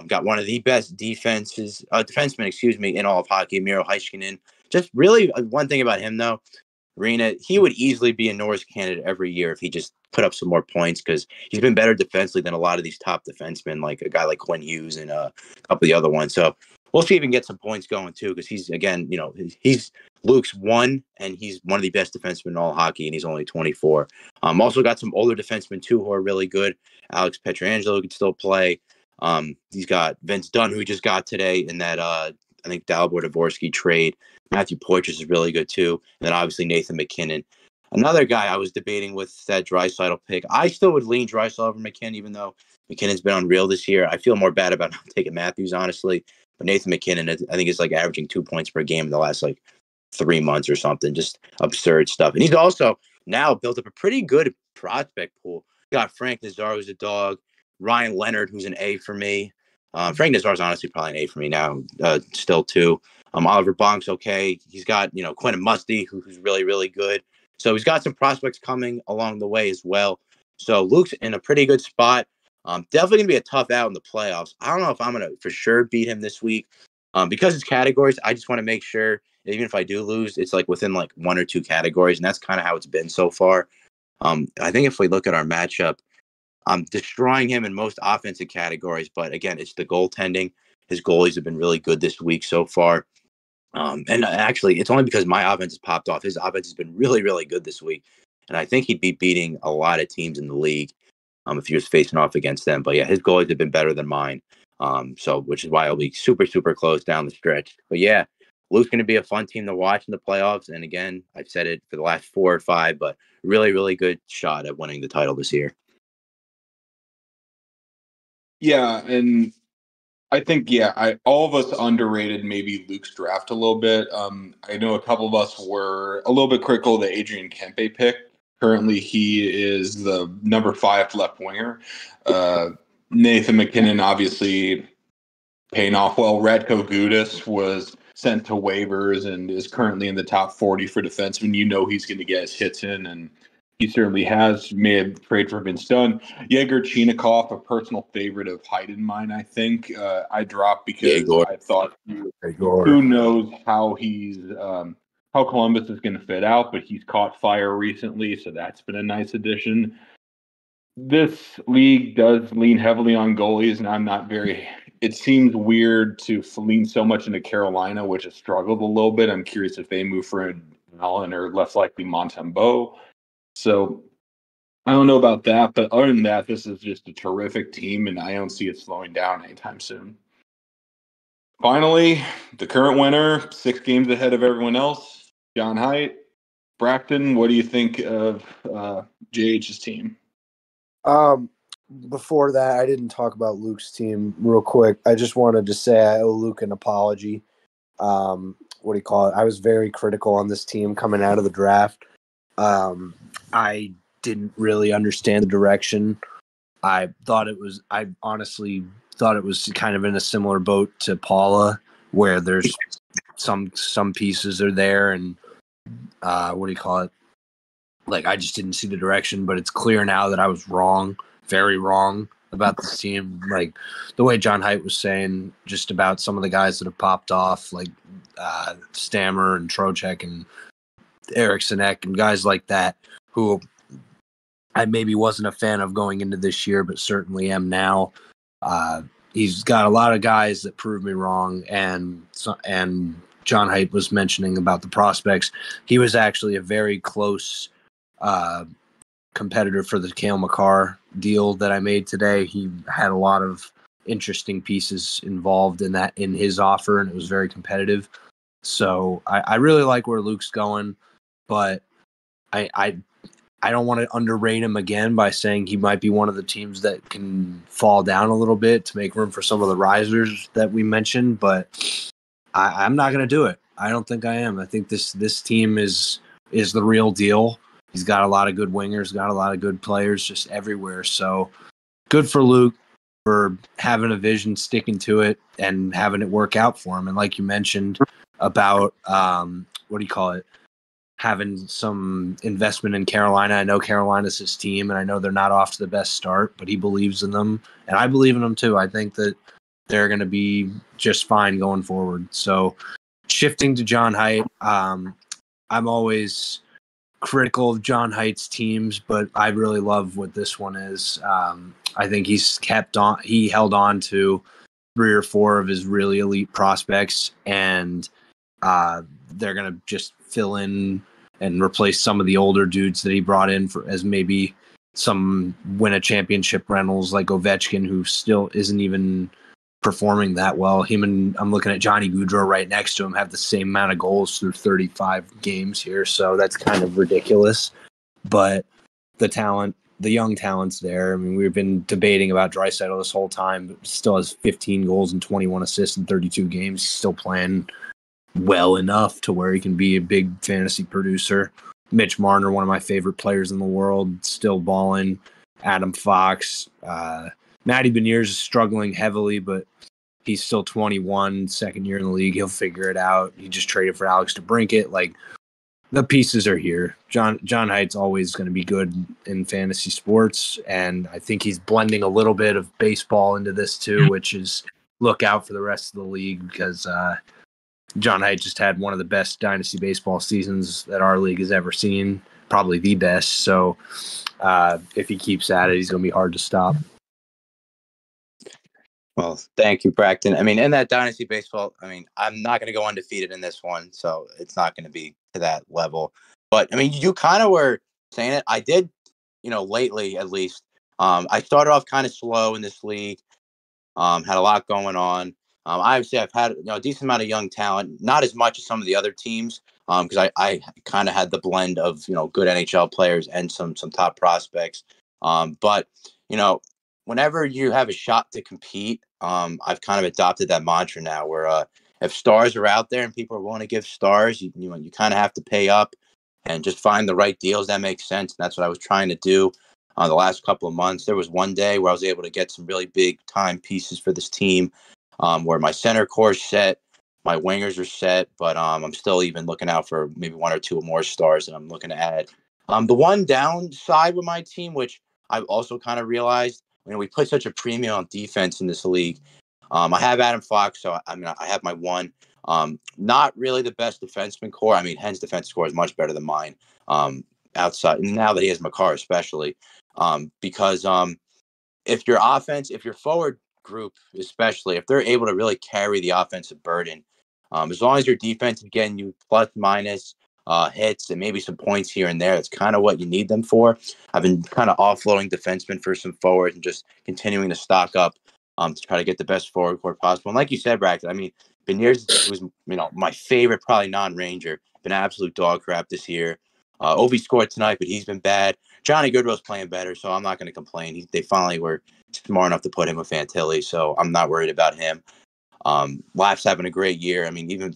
Got one of the best defensemen, in all of hockey, Miro Heiskanen. Just really one thing about him, though, Rena, he would easily be a Norris candidate every year if he just put up some more points because he's been better defensively than a lot of these top defensemen, like a guy like Quinn Hughes and a couple of the other ones. So we'll see if he can get some points going, too, because he's, again, he's Luke's 1, and he's one of the best defensemen in all hockey, and he's only 24. Also got some older defensemen, too, who are really good. Alex Pietrangelo could still play. He's got Vince Dunn, who he just got today in that, I think, Dalibor Dvorsky trade. Matthew Poitras is really good, too. And then, obviously, Nathan McKinnon. Another guy I was debating with that Draisaitl pick. I still would lean Draisaitl over McKinnon, even though McKinnon's been unreal this year. I feel more bad about not taking Matthews, honestly. But Nathan McKinnon, I think, is like averaging 2 points per game in the last 3 months or something. Just absurd stuff. And he's also now built up a pretty good prospect pool. Got Frank Nazar, who's a dog. Ryan Leonard, who's an A for me. Frank Nazar's honestly probably an A for me now, still too. Oliver Bonk's okay. He's got, Quentin Musty, who's really good. So he's got some prospects coming along the way as well. So Luke's in a pretty good spot. Definitely going to be a tough out in the playoffs. I don't know if I'm going to for sure beat him this week, Because it's categories, I just want to make sure even if I do lose, it's like within like one or two categories, and that's kind of how it's been so far. I think if we look at our matchup, I'm destroying him in most offensive categories, but again, it's the goaltending. His goalies have been really good this week so far. And actually, it's only because my offense has popped off. His offense has been really, really good this week. And I think he'd be beating a lot of teams in the league if he was facing off against them. But yeah, his goalies have been better than mine. So which is why I'll be super, super close down the stretch. But yeah, Luke's going to be a fun team to watch in the playoffs. And again, I've said it for the last 4 or 5, but really, really good shot at winning the title this year. Yeah, and I think all of us underrated maybe Luke's draft a little bit. I know a couple of us were a little bit critical of the Adrian Kempe pick. Currently, he is the number 5 left winger. Nathan McKinnon obviously paying off well. Radko Gudas was sent to waivers and is currently in the top 40 for defensemen. You know he's going to get his hits in, and he certainly has. May have trade for Vince Dunn. Yegor Chinikov, a personal favorite of Heidenmine, I think. I dropped because I thought who knows how he's how Columbus is going to fit out, but he's caught fire recently, so that's been a nice addition. This league does lean heavily on goalies, and I'm not very. It seems weird to lean so much into Carolina, which has struggled a little bit. I'm curious if they move for Allen or less likely Montembeault. So I don't know about that, but other than that, this is just a terrific team, and I don't see it slowing down anytime soon. Finally, the current winner, 6 games ahead of everyone else, John Haidt. Braxton, what do you think of JH's team? Before that, I didn't talk about Luke's team real quick. I just wanted to say I owe Luke an apology. What do you call it? I was very critical on this team coming out of the draft. I didn't really understand the direction. I honestly thought it was kind of in a similar boat to Paula, where there's some pieces are there, and what do you call it? Like, I just didn't see the direction, but it's clear now that I was wrong, very wrong about this team. Like, the way John Haidt was saying just about some of the guys that have popped off, like Stammer and Trocheck and Eric Sinek and guys like that, who I maybe wasn't a fan of going into this year, but certainly am now. He's got a lot of guys that proved me wrong, and John Haidt was mentioning about the prospects. He was actually a very close competitor for the Cale Makar deal that I made today. He had a lot of interesting pieces involved in his offer, and it was very competitive. So I really like where Luke's going, but I don't want to underrate him again by saying he might be one of the teams that can fall down a little bit to make room for some of the risers that we mentioned, but I'm not going to do it. I don't think I am. I think this team is the real deal. He's got a lot of good wingers, got a lot of good players just everywhere. So good for Luke for having a vision, sticking to it, and having it work out for him. And like you mentioned about, what do you call it? Having some investment in Carolina. I know Carolina's his team, and I know they're not off to the best start, but he believes in them, and I believe in them too. I think that they're going to be just fine going forward. So shifting to John Haidt, I'm always critical of John Haidt's teams, but I really love what this one is. I think he held on to 3 or 4 of his really elite prospects, and they're going to just fill in and replace some of the older dudes that he brought in as maybe some win a championship rentals like Ovechkin, who still isn't even performing that well. I'm looking at Johnny Gaudreau right next to him, have the same amount of goals through 35 games here. So that's kind of ridiculous. But the young talent's there. I mean, we've been debating about Draisaitl this whole time, but still has 15 goals and 21 assists in 32 games. Still playing well enough to where he can be a big fantasy producer. Mitch Marner, one of my favorite players in the world, still balling. Adam Fox. Matty Beniers is struggling heavily, but he's still 21, second year in the league. He'll figure it out. He just traded for Alex DeBrincat. Like, the pieces are here. John Haidt's always going to be good in fantasy sports, and I think he's blending a little bit of baseball into this too, which is look out for the rest of the league because John Height just had one of the best Dynasty baseball seasons that our league has ever seen, probably the best. So if he keeps at it, he's going to be hard to stop. Well, thank you, Braxton. I mean, in that Dynasty baseball, I mean, I'm not going to go undefeated in this one, so it's not going to be to that level. But, I mean, you kind of were saying it. I did, lately at least. I started off kind of slow in this league, had a lot going on. Obviously, I've had a decent amount of young talent, not as much as some of the other teams, because I kind of had the blend of good NHL players and some top prospects. But whenever you have a shot to compete, I've kind of adopted that mantra now, where if stars are out there and people are willing to give stars, you kind of have to pay up and just find the right deals that make sense. And that's what I was trying to do. The last couple of months, there was one day where I was able to get some really big time pieces for this team, where my center core is set, my wingers are set, but I'm still even looking out for maybe one or two more stars that I'm looking to add. The one downside with my team, which I've also kind of realized, we put such a premium on defense in this league. I have Adam Fox, so I have my one. Not really the best defenseman core. I mean, Hen's defense score is much better than mine. Outside now that he has Makar, especially. Because if your forward group, especially, if they're able to really carry the offensive burden, as long as your defense is getting you plus minus hits and maybe some points here and there, that's kind of what you need them for. I've been kind of offloading defensemen for some forwards and just continuing to stock up to try to get the best forward core possible. And like you said, Braxton, I mean, Beniers was my favorite, probably non-Ranger. Been absolute dog crap this year. Ovi scored tonight, but he's been bad. Johnny Goodrill's playing better, so I'm not going to complain. They finally were smart enough to put him with Fantilli, so I'm not worried about him. Laugh's having a great year. I mean, even,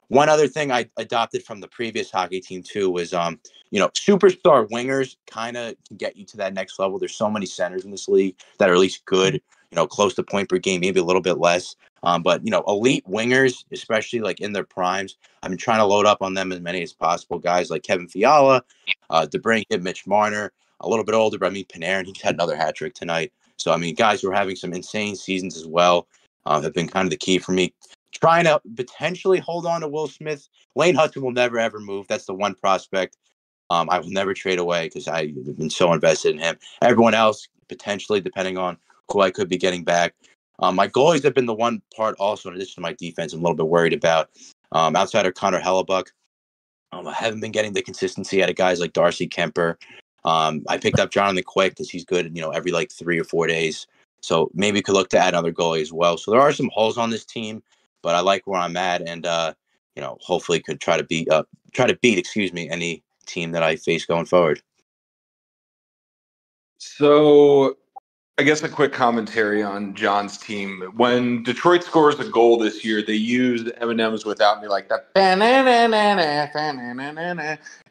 one other thing I adopted from the previous hockey team too was, superstar wingers kind of can get you to that next level. There's so many centers in this league that are at least good, close to point per game, maybe a little bit less. But elite wingers, especially like in their primes, I've been trying to load up on them as many as possible. Guys like Kevin Fiala, DeBrincat, Mitch Marner, a little bit older, but I mean, Panarin, he just had another hat trick tonight. So, I mean, guys who are having some insane seasons as well have been kind of the key for me. Trying to potentially hold on to Will Smith. Lane Hudson will never, ever move. That's the one prospect I will never trade away because I've been so invested in him. Everyone else, potentially, depending on who I could be getting back. My goalies have been the one part also, in addition to my defense, I'm a little bit worried about. Outside of Connor Hellebuck, I haven't been getting the consistency out of guys like Darcy Kemper. I picked up Jonathan Quick because he's good, every like 3 or 4 days. So maybe could look to add another goalie as well. So there are some holes on this team, but I like where I'm at, and hopefully could try to beat, any team that I face going forward. So I guess a quick commentary on John's team. When Detroit scores a goal this year, they use M&M's Without Me like that.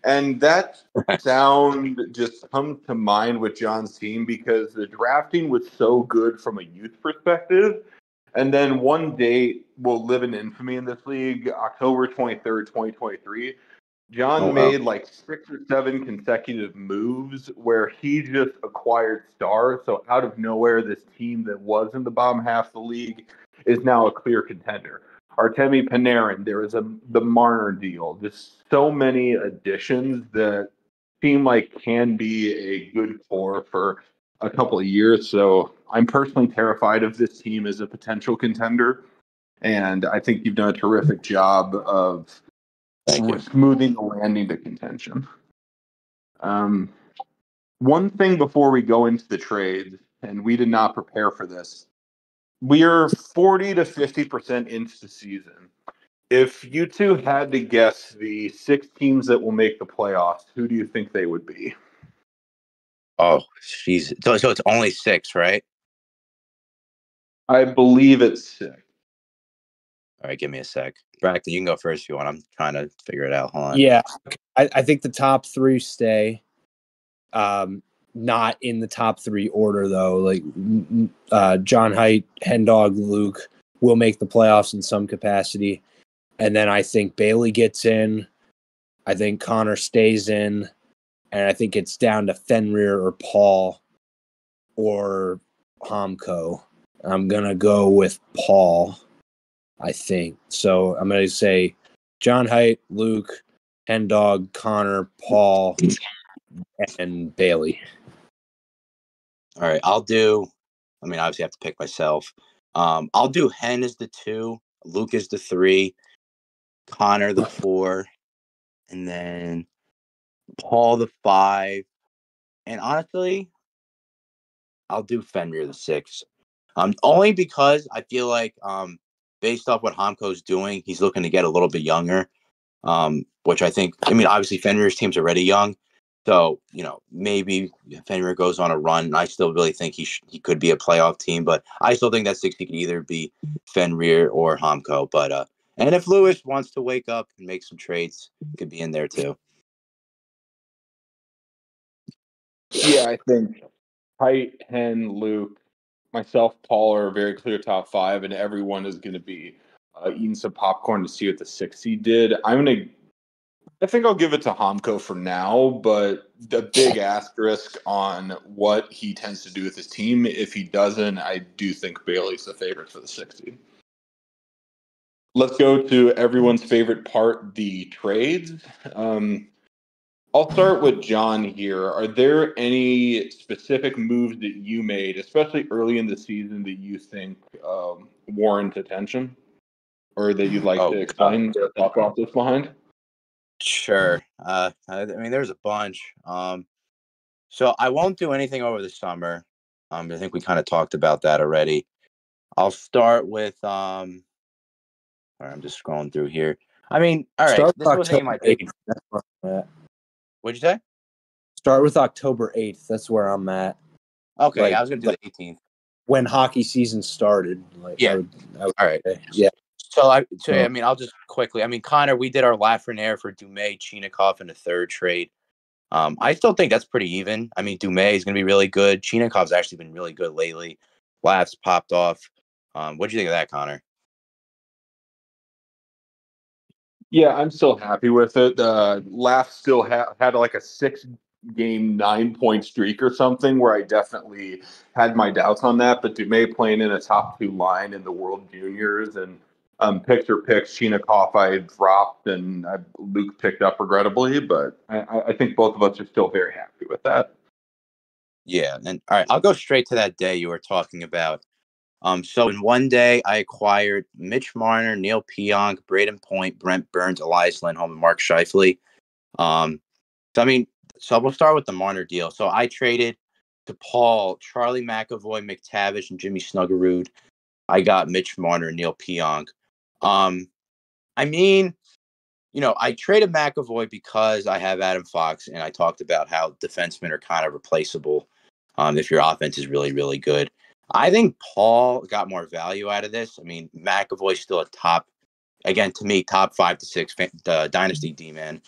And that sound just comes to mind with John's team because the drafting was so good from a youth perspective. And then one day will live in infamy in this league, October 23rd, 2023. John made like 6 or 7 consecutive moves where he just acquired stars. So out of nowhere, this team that was in the bottom half of the league is now a clear contender. Artemi Panarin, there is the Marner deal. Just so many additions that seem like can be a good core for a couple of years. So I'm personally terrified of this team as a potential contender. And I think you've done a terrific job of smoothing the landing to contention. One thing before we go into the trades, and we did not prepare for this, we are 40 to 50% into the season. If you two had to guess the 6 teams that will make the playoffs, who do you think they would be? Oh, jeez. So it's only 6, right? I believe it's 6. All right, give me a sec. Braxton, you can go first if you want. I'm trying to figure it out. Hold on. Yeah, I think the top 3 stay. Not in the top 3 order, though. Like John Height, Hendog, Luke will make the playoffs in some capacity. And then I think Bailey gets in. I think Connor stays in. And I think it's down to Fenrir or Paul or Homko. I'm going to go with Paul, I think. So I'm going to say John Height, Luke, Hen Dog, Connor, Paul, and Bailey. All right, obviously I have to pick myself. I'll do Hen as the 2, Luke as the 3, Connor the 4, and then Paul the 5. And honestly, I'll do Fenrir the 6. Only because I feel like based off what Hamko's doing, he's looking to get a little bit younger. Which obviously Fenrir's team's already young. So, maybe Fenrir goes on a run, and I still really think he could be a playoff team, but I still think that 60 could either be Fenrir or Hamko. But and if Lewis wants to wake up and make some trades, could be in there too. Yeah, I think Height, Hen, Luke, myself, Paul are a very clear top 5, and everyone is going to be eating some popcorn to see what the 6 seed did. I think I'll give it to Hamko for now, but the big asterisk on what he tends to do with his team. If he doesn't, I do think Bailey's the favorite for the 6 seed. Let's go to everyone's favorite part, the trades. I'll start with John here. Are there any specific moves that you made, especially early in the season, that you think warrant attention, or that you'd like to explain the thought process behind? Sure. There's a bunch. So I won't do anything over the summer. I think we kind of talked about that already. I'll start with all right, I'm just scrolling through here. All right. This was my 8th. That's where I'm at. What'd you say? Start with October 8th. That's where I'm at. Okay, I was gonna do the 18th. When hockey season started. Yeah. All right. Say, yeah. I'll just quickly. Connor, we did our Lafreniere for Dumais, Chinakhov in the 3rd trade. I still think that's pretty even. Dumais is going to be really good. Chinakhov's actually been really good lately. Laughs popped off. What do you think of that, Connor? Yeah, I'm still happy with it. Laugh still had like a 6-game 9-point streak or something where I definitely had my doubts on that. But Dumais playing in a top 2 line in the World Juniors and picks Chinakhov I dropped and Luke picked up regrettably. But I think both of us are still very happy with that. Yeah, and all right, I'll go straight to that day you were talking about. So in one day, I acquired Mitch Marner, Neil Pionk, Braden Point, Brent Burns, Elias Lindholm, and Mark Scheifele. So we'll start with the Marner deal. So I traded to Paul, Charlie McAvoy, McTavish, and Jimmy Snuggerud. I got Mitch Marner, Neil Pionk. I traded McAvoy because I have Adam Fox, and I talked about how defensemen are kind of replaceable if your offense is really, really good. I think Paul got more value out of this. McAvoy's still top 5 to 6 Dynasty D-man.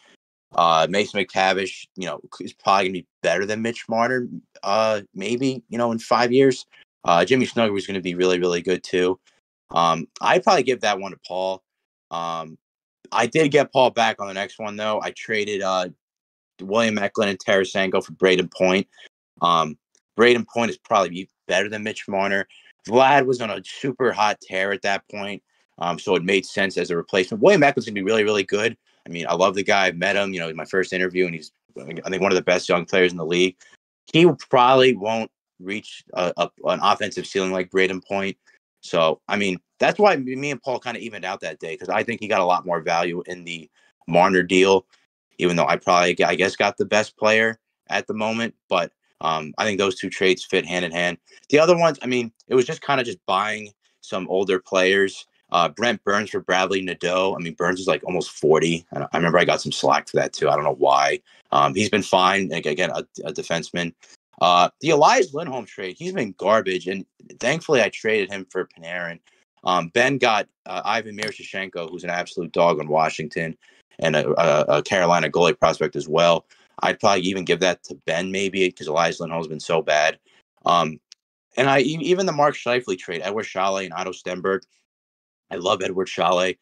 Mason McTavish, is probably going to be better than Mitch Marner, maybe, in 5 years. Jimmy Snuggerud is going to be really, really good too. I'd probably give that one to Paul. I did get Paul back on the next one, though. I traded William Eklund and Tarasenko for Braden Point. Braden Point is probably better than Mitch Marner. Vlad was on a super hot tear at that point, so it made sense as a replacement. William Eklund's going to be really, really good. I love the guy. I've met him, in my first interview, and he's, I think, one of the best young players in the league. He probably won't reach an offensive ceiling like Braden Point. So, that's why me and Paul kind of evened out that day, because I think he got a lot more value in the Marner deal, even though I guess, got the best player at the moment. But I think those two trades fit hand in hand. The other ones, it was just kind of just buying some older players. Brent Burns for Bradley Nadeau. Burns is like almost 40. I remember I got some slack for that too. I don't know why. He's been fine. Again, a defenseman. The Elias Lindholm trade, he's been garbage, and thankfully I traded him for Panarin. Ben got Ivan Miroshnichenko, who's an absolute dog on Washington, and a Carolina goalie prospect as well. I'd probably even give that to Ben maybe, because Elias Lindholm's been so bad. And even the Mark Scheifele trade, Edward Chalet and Otto Stenberg. I love Edward Chalet.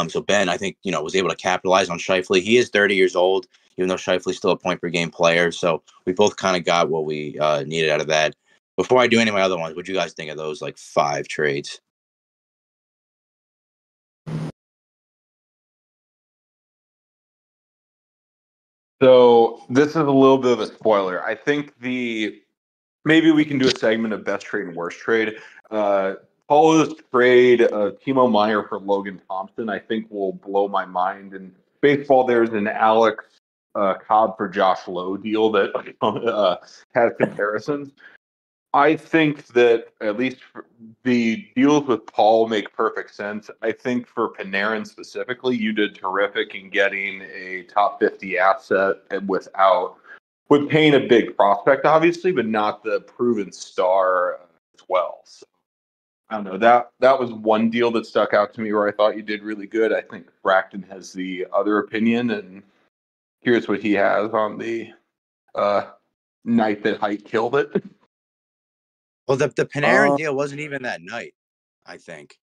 So Ben, I think, was able to capitalize on Scheifele. He is 30 years old, even though Scheifele's still a point per game player. So we both kind of got what we needed out of that. Before I do any of my other ones, what do you guys think of those like 5 trades? So this is a little bit of a spoiler. I think maybe we can do a segment of best trade and worst trade. Paula's trade of Timo Meyer for Logan Thompson, I think, will blow my mind. In baseball, there's an Alex Cobb for Josh Lowe deal that has comparisons. I think that at least the deals with Paul make perfect sense. I think for Panarin specifically, you did terrific in getting a top 50 asset and with paying a big prospect, obviously, but not the proven star as well. So I don't know. That was one deal that stuck out to me where I thought you did really good. I think Braxton has the other opinion, and here's what he has on the night that Height killed it. Well, the Panarin deal wasn't even that night, I think.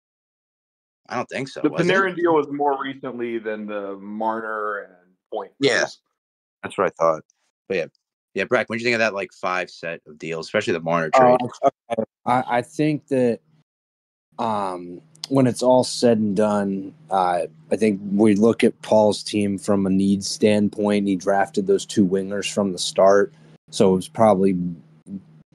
I don't think so. The was Panarin it? deal was more recently than the Marner and Point. Yeah, that's what I thought. But yeah, Brack, what do you think of that like 5 set of deals, especially the Marner trade? Okay. I think that when it's all said and done, I think we look at Paul's team from a needs standpoint. He drafted those 2 wingers from the start, so it was probably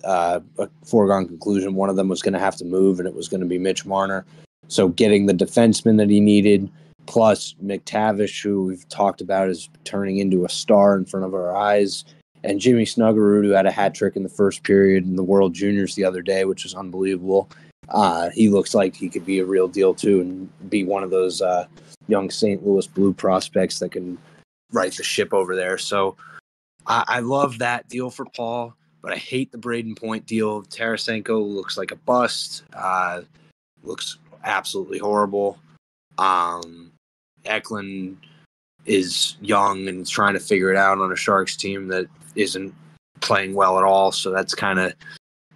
a foregone conclusion one of them was going to have to move, and it was going to be Mitch Marner. So getting the defenseman that he needed, plus McTavish, who we've talked about is turning into a star in front of our eyes, and Jimmy Snuggerud, who had a hat trick in the first period in the World Juniors the other day, which was unbelievable. He looks like he could be a real deal too, and be one of those young St. Louis Blue prospects that can right the ship over there. So I love that deal for Paul, but I hate the Braden Point deal. Tarasenko looks like a bust. Looks absolutely horrible. Eklund is young and trying to figure it out on a Sharks team that isn't playing well at all. So that's kind of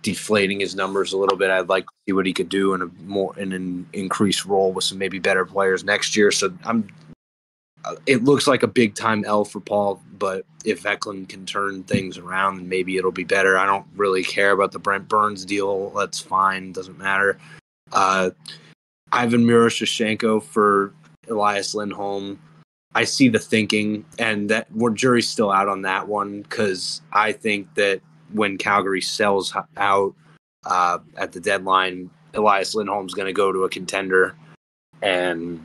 deflating his numbers a little bit. I'd like to see what he could do in an increased role with some maybe better players next year. So it looks like a big time L for Paul, but if Eklund can turn things around, then maybe it'll be better. I don't really care about the Brent Burns deal. That's fine. Doesn't matter. Ivan Miroshnichenko for Elias Lindholm. I see the thinking, and that jury's still out on that one, because I think that when Calgary sells out at the deadline, Elias Lindholm's going to go to a contender and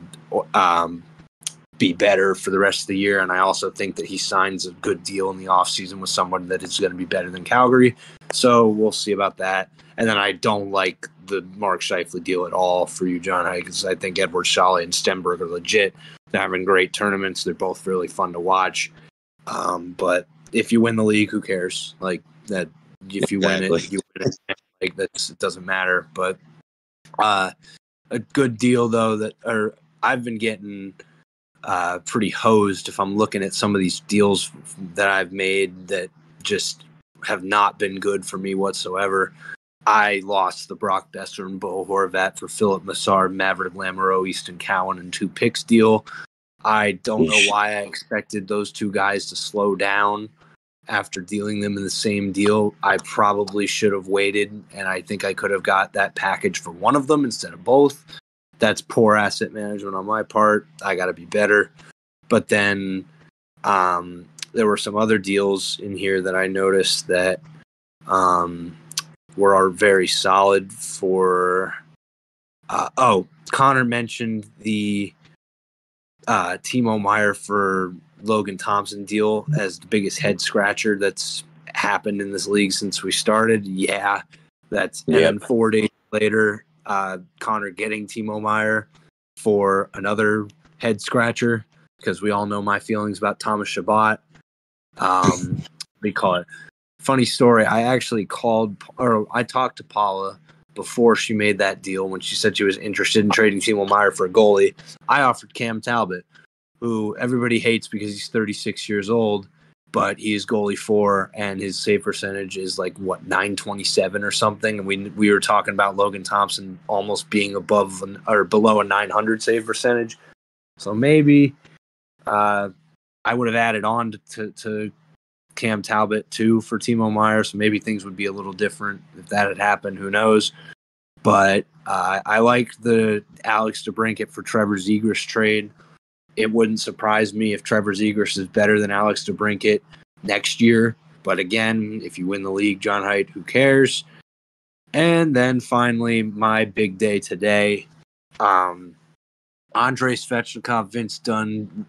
be better for the rest of the year. And I also think that he signs a good deal in the offseason with someone that is going to be better than Calgary. So we'll see about that. And then I don't like the Mark Scheifele deal at all for you, John, because I think Edward Schale and Stenberg are legit. They're having great tournaments. They're both really fun to watch. But if you win the league, who cares? Like that, if you win it, you win it. Like it doesn't matter. But a good deal though I've been getting pretty hosed if I'm looking at some of these deals that I've made that just have not been good for me whatsoever. I lost the Brock Besser and Bo Horvat for Philip Massard, Maverick Lamoureux, Easton Cowan, and 2 picks deal. I don't know why I expected those 2 guys to slow down after dealing them in the same deal. I probably should have waited, and I think I could have got that package for one of them instead of both. That's poor asset management on my part. I got to be better. But then there were some other deals in here that I noticed that were very solid for Connor mentioned the Timo Meyer for Logan Thompson deal as the biggest head scratcher that's happened in this league since we started. Yeah, and then 4 days later, Connor getting Timo Meyer for another head scratcher, because we all know my feelings about Thomas Chabot. We call it. Funny story. I actually I talked to Paula before she made that deal when she said she was interested in trading Timo Meyer for a goalie. I offered Cam Talbot, who everybody hates because he's 36 years old, but he is goalie 4, and his save percentage is like, what, 927 or something? And we were talking about Logan Thompson almost being above or below a 900 save percentage. So maybe I would have added on to Cam Talbot too for Timo Meyer, so maybe things would be a little different if that had happened. Who knows? But I like the Alex DeBrincat for Trevor Zegras trade. It wouldn't surprise me if Trevor Zegras is better than Alex DeBrincat next year. But again, if you win the league, John Haidt, who cares? And then finally, my big day today. Andrei Svechnikov, Vince Dunn,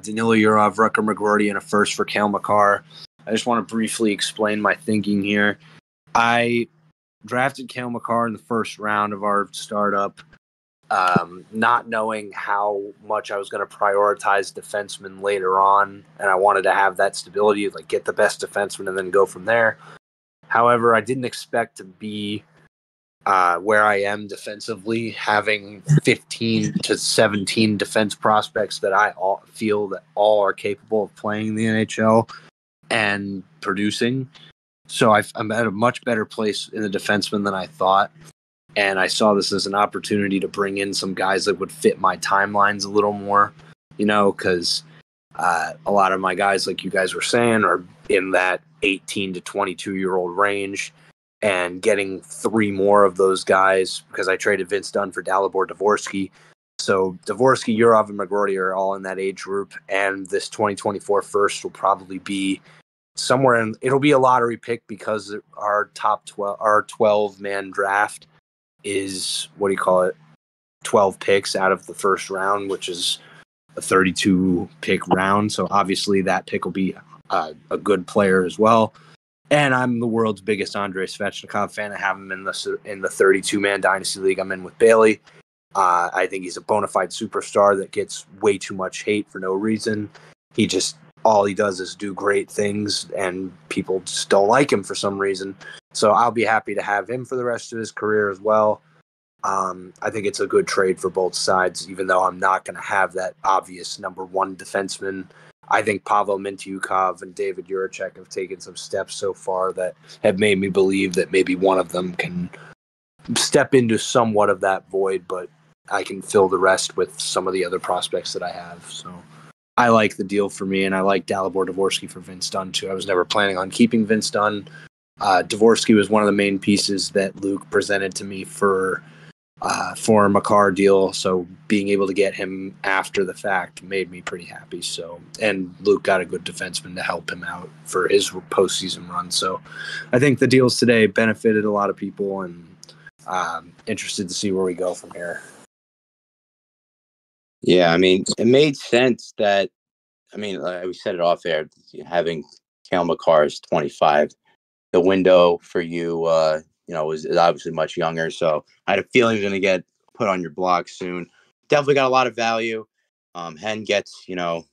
Danilo Yurov, Rutger McGroarty, and a first for Cale Makar. I just want to briefly explain my thinking here. I drafted Cale Makar in the first round of our startup, not knowing how much I was going to prioritize defensemen later on, and I wanted to have that stability, like get the best defenseman and then go from there. However, I didn't expect to be where I am defensively, having 15 to 17 defense prospects that I feel that all are capable of playing in the NHL and producing. So I'm at a much better place in the defenseman than I thought. And I saw this as an opportunity to bring in some guys that would fit my timelines a little more, because a lot of my guys, like you guys were saying, are in that 18 to 22-year-old range. And getting 3 more of those guys, because I traded Vince Dunn for Dalibor Dvorsky. So Dvorsky, Yurov, and McGroarty are all in that age group. And this 2024 first will probably be somewhere in, it'll be a lottery pick because our top 12, our 12-man draft is, 12 picks out of the first round, which is a 32 pick round. So obviously that pick will be a good player as well. And I'm the world's biggest Andrei Svechnikov fan. I have him in the 32-man Dynasty League I'm in with Bailey. I think he's a bona fide superstar that gets way too much hate for no reason. All he does is do great things, and people just don't like him for some reason. So I'll be happy to have him for the rest of his career as well. I think it's a good trade for both sides, even though I'm not going to have that obvious number one defenseman. I think Pavel Mintyukov and David Juracek have taken some steps so far that have made me believe that maybe one of them can step into somewhat of that void, but I can fill the rest with some of the other prospects that I have. So I like the deal for me, and I like Dalibor Dvorsky for Vince Dunn too. I was never planning on keeping Vince Dunn. Dvorsky was one of the main pieces that Luke presented to me for a Makar deal, so being able to get him after the fact made me pretty happy. So, and Luke got a good defenseman to help him out for his postseason run. So I think the deals today benefited a lot of people, and interested to see where we go from here. Yeah, I mean, it made sense that, we said it off air, having Cale Makar is 25. The window for you, is obviously much younger. So I had a feeling he was going to get put on your block soon. Definitely got a lot of value. Hen gets,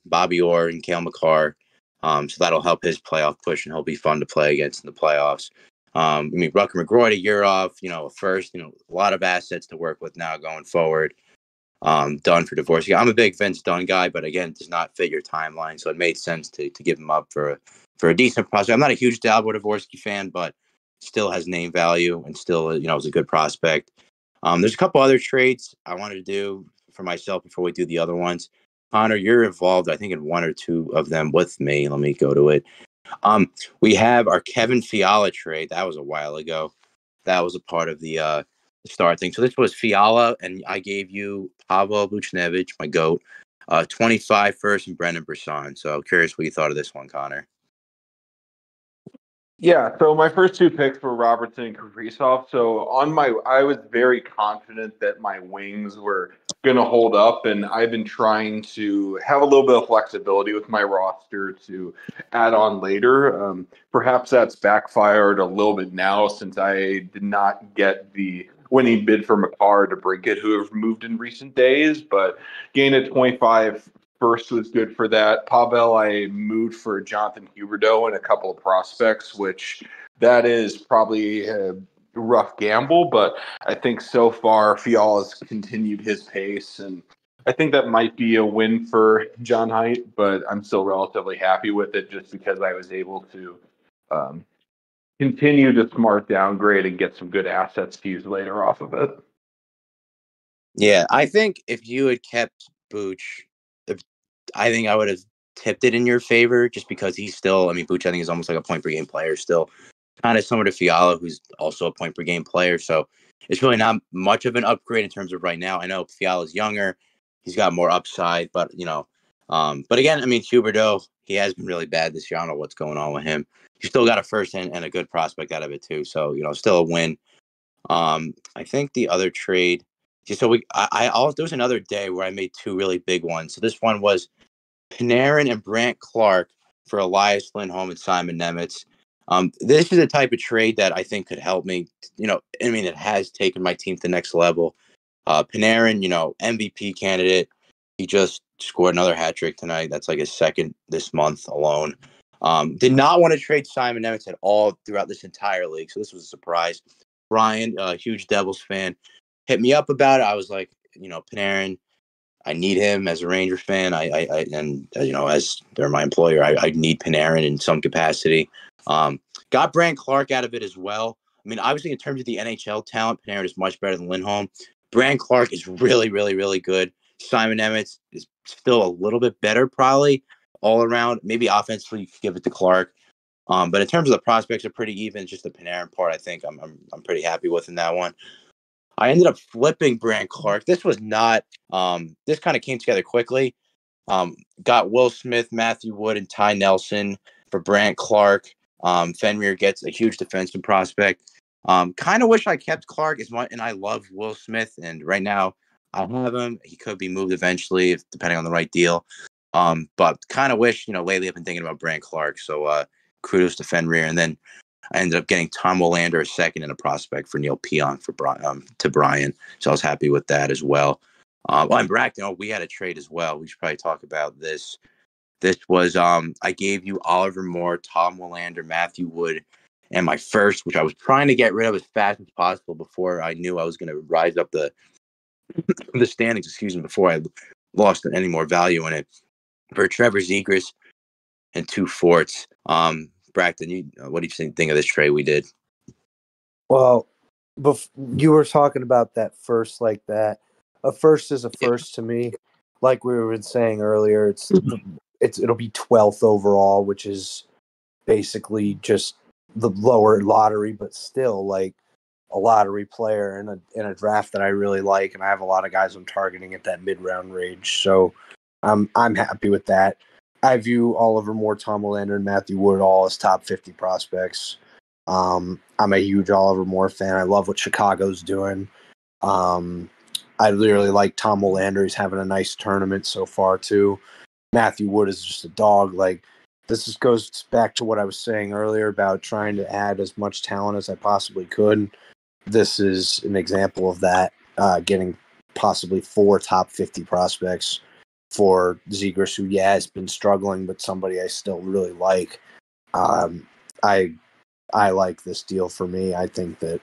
Bobby Orr and Cale Makar. So that'll help his playoff push, and he'll be fun to play against in the playoffs. Rutger McGroarty, Yurov, first, a lot of assets to work with now going forward. Dunn for Dvorsky. I'm a big Vince Dunn guy, but again, it does not fit your timeline. So it made sense to give him up for a decent prospect. I'm not a huge Dalibor Dvorsky fan, but still has name value and still, is a good prospect. There's a couple other trades I wanted to do for myself before we do the other ones. Connor, you're involved, I think, in one or two of them with me. Let me go to it. We have our Kevin Fiala trade. That was a while ago. That was a part of the start thing. So this was Fiala, and I gave you Pavel Buchnevich, my GOAT, 25 first, and Brendan Brisson. So I'm curious what you thought of this one, Connor. Yeah, so my first 2 picks were Robertson and Kaprizov. So I was very confident that my wings were going to hold up, and I've been trying to have a little bit of flexibility with my roster to add on later. Perhaps that's backfired a little bit now, since I did not get the winning bid for Makar to DeBrincat, who have moved in recent days, but gained a 25 first was good for that. Pavel, I moved for Jonathan Huberdeau and a couple of prospects, which that is probably a rough gamble, but I think so far Fiala's continued his pace, and I think that might be a win for John Haidt, but I'm still relatively happy with it just because I was able to continue to smart downgrade and get some good assets to use later off of it. Yeah, I think if you had kept Booch, I think I would have tipped it in your favor just because he's still, I mean, Booch, I think, is almost like a point per game player still, kind of similar to Fiala, who's also a point per game player. So it's really not much of an upgrade in terms of right now. I know Fiala's younger, he's got more upside, but but again, I mean, Huberdeau, he has been really bad this year. I don't know what's going on with him. He still got a first and a good prospect out of it too. So still a win. I think the other trade, so there was another day where I made two really big ones. So this one was Panarin and Brant Clark for Elias Lindholm and Simon Nemeth. This is a type of trade that I think could help me. I mean, it has taken my team to the next level. Panarin, MVP candidate. He just scored another hat trick tonight. That's like his second this month alone. Did not want to trade Simon Nemeth at all throughout this entire league. So this was a surprise. Brian, a huge Devils fan, hit me up about it. I was like, Panarin, I need him as a Rangers fan. As they're my employer, I need Panarin in some capacity. Got Brant Clark out of it as well. I mean, obviously, in terms of the NHL talent, Panarin is much better than Lindholm. Brant Clark is really, really, really good. Simon Nemeth is still a little bit better, probably all around. Maybe offensively, you could give it to Clark. But in terms of the prospects, are pretty even. Just the Panarin part, I think I'm pretty happy with in that one. I ended up flipping Brant Clark. This was not. This kind of came together quickly. Got Will Smith, Matthew Wood, and Ty Nelson for Brant Clark. Fenrir gets a huge defensive prospect. Kind of wish I kept Clark as much, and I love Will Smith. And right now, I have him. He could be moved eventually, depending on the right deal. But kind of wish, lately I've been thinking about Brant Clark. So kudos to Fenrir. And then I ended up getting Tom Willander a second and a prospect for Neil Pionk to Brian. So I was happy with that as well. And Brackton, we had a trade as well. We should probably talk about this. This was I gave you Oliver Moore, Tom Willander, Matthew Wood, and my first, which I was trying to get rid of as fast as possible before I knew I was going to rise up the standings, before I lost any more value in it, for Trevor Zegras and 2 Forts. Brackton, what do you think of this trade we did? Well, you were talking about that first like that. A first is a first to me. Like we were saying earlier, it'll be 12th overall, which is basically just the lower lottery, but still like a lottery player in a draft that I really like, and I have a lot of guys I'm targeting at that mid-round range. So I'm happy with that. I view Oliver Moore, Tom Willander, and Matthew Wood all as top 50 prospects. I'm a huge Oliver Moore fan. I love what Chicago's doing. I really like Tom Willander. He's having a nice tournament so far too. Matthew Wood is just a dog. Like, this just goes back to what I was saying earlier about trying to add as much talent as I possibly could. This is an example of that, getting possibly 4 top 50 prospects for Zegras, who, has been struggling, but somebody I still really like. I like this deal for me. I think that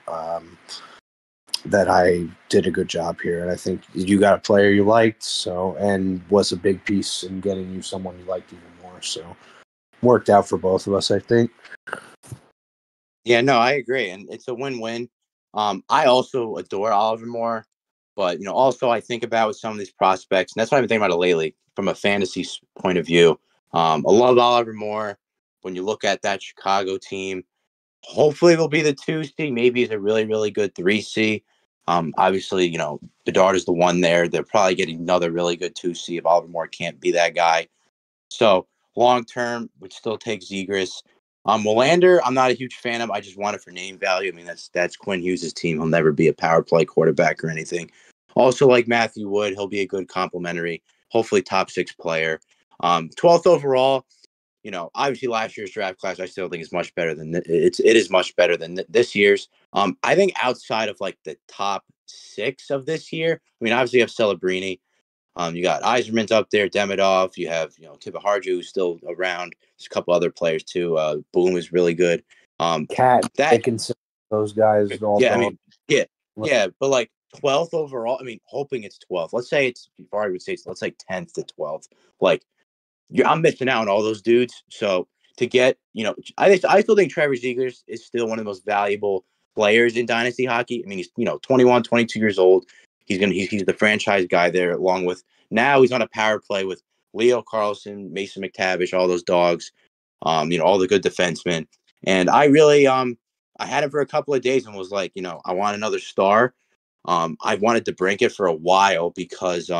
that I did a good job here, and I think you got a player you liked, and was a big piece in getting you someone you liked even more. So worked out for both of us, I think. Yeah, no, I agree, and it's a win-win. I also adore Oliver Moore, but also I think about with some of these prospects, and that's what I've been thinking about it lately from a fantasy point of view. I love Oliver Moore. When you look at that Chicago team, hopefully they'll be the 2C. Maybe it's a really, really good 3C. Obviously, Bedard is the one there. They're probably getting another really good 2C if Oliver Moore can't be that guy. So long term, would still take Zegras. Willander, I'm not a huge fan of. I just want it for name value. I mean, that's Quinn Hughes' team. He'll never be a power play quarterback or anything. Also, like Matthew Wood, he'll be a good complimentary, hopefully top 6 player. 12th overall. Obviously last year's draft class, I still think is much better than it is much better than this year's. I think outside of like the top 6 of this year, I mean, obviously you have Celebrini. You got Yzerman's up there, Demidov. You have, Tibaharju, who's still around. There's a couple other players too. Boom is really good. Cat, Dickinson, those guys. All yeah, I mean, yeah, but like 12th overall. I mean, hoping it's 12th. Let's say I would say let's say 10th to 12th. Like, I'm missing out on all those dudes. So to get, I still think Trevor Zegras is still one of the most valuable players in Dynasty hockey. I mean, he's 21, 22 years old. He's the franchise guy there, along with now he's on a power play with Leo Carlson, Mason McTavish, all those dogs, all the good defensemen. And I really, I had him for a couple of days and was like, I want another star. I wanted to break it for a while because,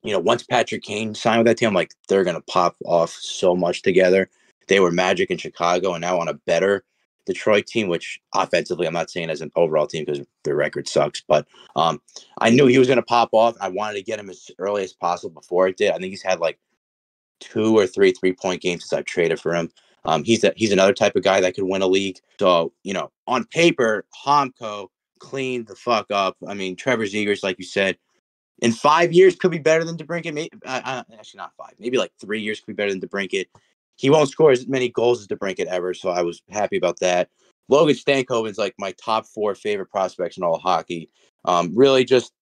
once Patrick Kane signed with that team, I'm like, they're going to pop off so much together. They were magic in Chicago and now on a better Detroit team, which offensively, I'm not saying as an overall team because their record sucks, but I knew he was going to pop off. I wanted to get him as early as possible before it did. I think he's had like 2 or 3 3-point games since I've traded for him. He's another type of guy that could win a league. So, on paper, Homko cleaned the fuck up. I mean, Trevor Zegras, like you said, in 5 years could be better than DeBrincat. Maybe, actually not 5, maybe like 3 years could be better than DeBrincat. He won't score as many goals as DeBrincat ever, so I was happy about that. Logan Stankoven's like my top 4 favorite prospects in all of hockey. Really just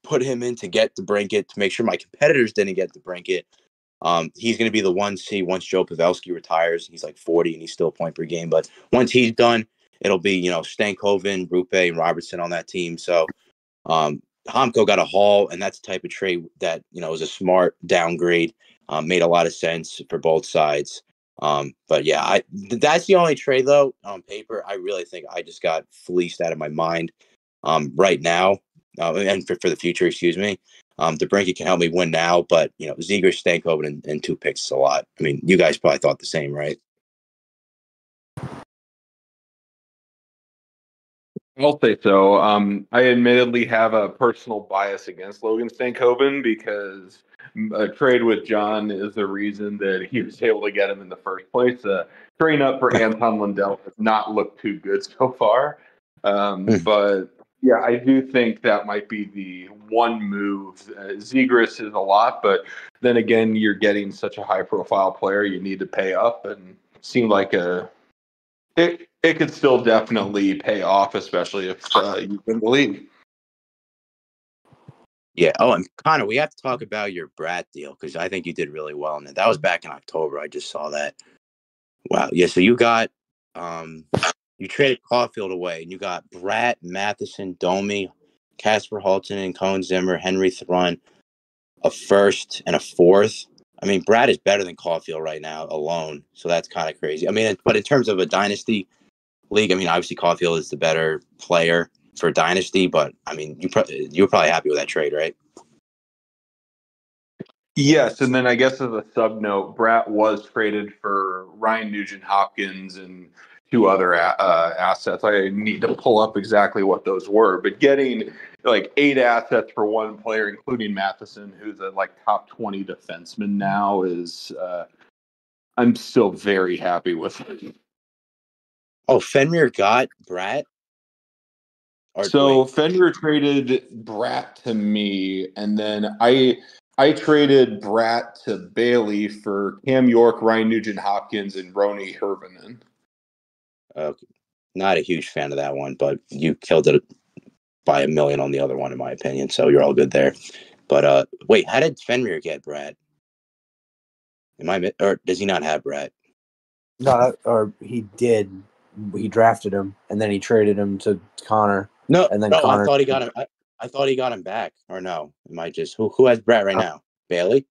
put him in to get DeBrincat to make sure my competitors didn't get DeBrincat. He's going to be the 1C once Joe Pavelski retires. He's like 40 and he's still a point per game. But once he's done, it'll be, Stankoven, Rupe, and Robertson on that team. So Homko got a haul, and that's the type of trade that, was a smart downgrade. Made a lot of sense for both sides. But yeah, that's the only trade, though, on paper. I really think I just got fleeced out of my mind right now. And for the future, excuse me. DeBrincat can help me win now, but Zegras, Stankoven, and 2 picks is a lot. I mean, you guys probably thought the same, right? I'll say so. I admittedly have a personal bias against Logan Stankoven because a trade with John is the reason that he was able to get him in the first place. Trading up for Anton Lundell has not looked too good so far. But yeah, I do think that might be the one move. Zegras is a lot, but then again, you're getting such a high-profile player, you need to pay up, and it seemed like it could still definitely pay off, especially if you win the league. Yeah. Oh, and Connor, we have to talk about your Brat deal because I think you did really well in it. That was back in October. I just saw that. Wow. Yeah. So you got, you traded Caulfield away, and you got Brat, Matheson, Domi, Casper Halton, and Cohen Zimmer, Henry Thrun, a first and a fourth. I mean, Brad is better than Caulfield right now alone, so that's kind of crazy. I mean, but in terms of a dynasty league, I mean, obviously Caulfield is the better player for dynasty, but I mean, you were probably happy with that trade, right? Yes, and then I guess as a sub note, Bratt was traded for Ryan Nugent-Hopkins and 2 other assets. I need to pull up exactly what those were, but getting like 8 assets for one player, including Matheson, who's a like top 20 defenseman now, is I'm still very happy with it. Oh, Fenrir got Bratt? So Fenrir traded Bratt to me, and then I traded Bratt to Bailey for Cam York, Ryan Nugent-Hopkins, and Roni Hirvonen. Okay. Not a huge fan of that one, but you killed it by a million on the other one, in my opinion. So you're all good there. But wait, how did Fenrir get Brad? Or does he not have Brad? No, or he did. He drafted him, and then he traded him to Connor. No, and then Connor, I thought he got him. I thought he got him back. Or no? Am I just who has Brad right now? Bailey.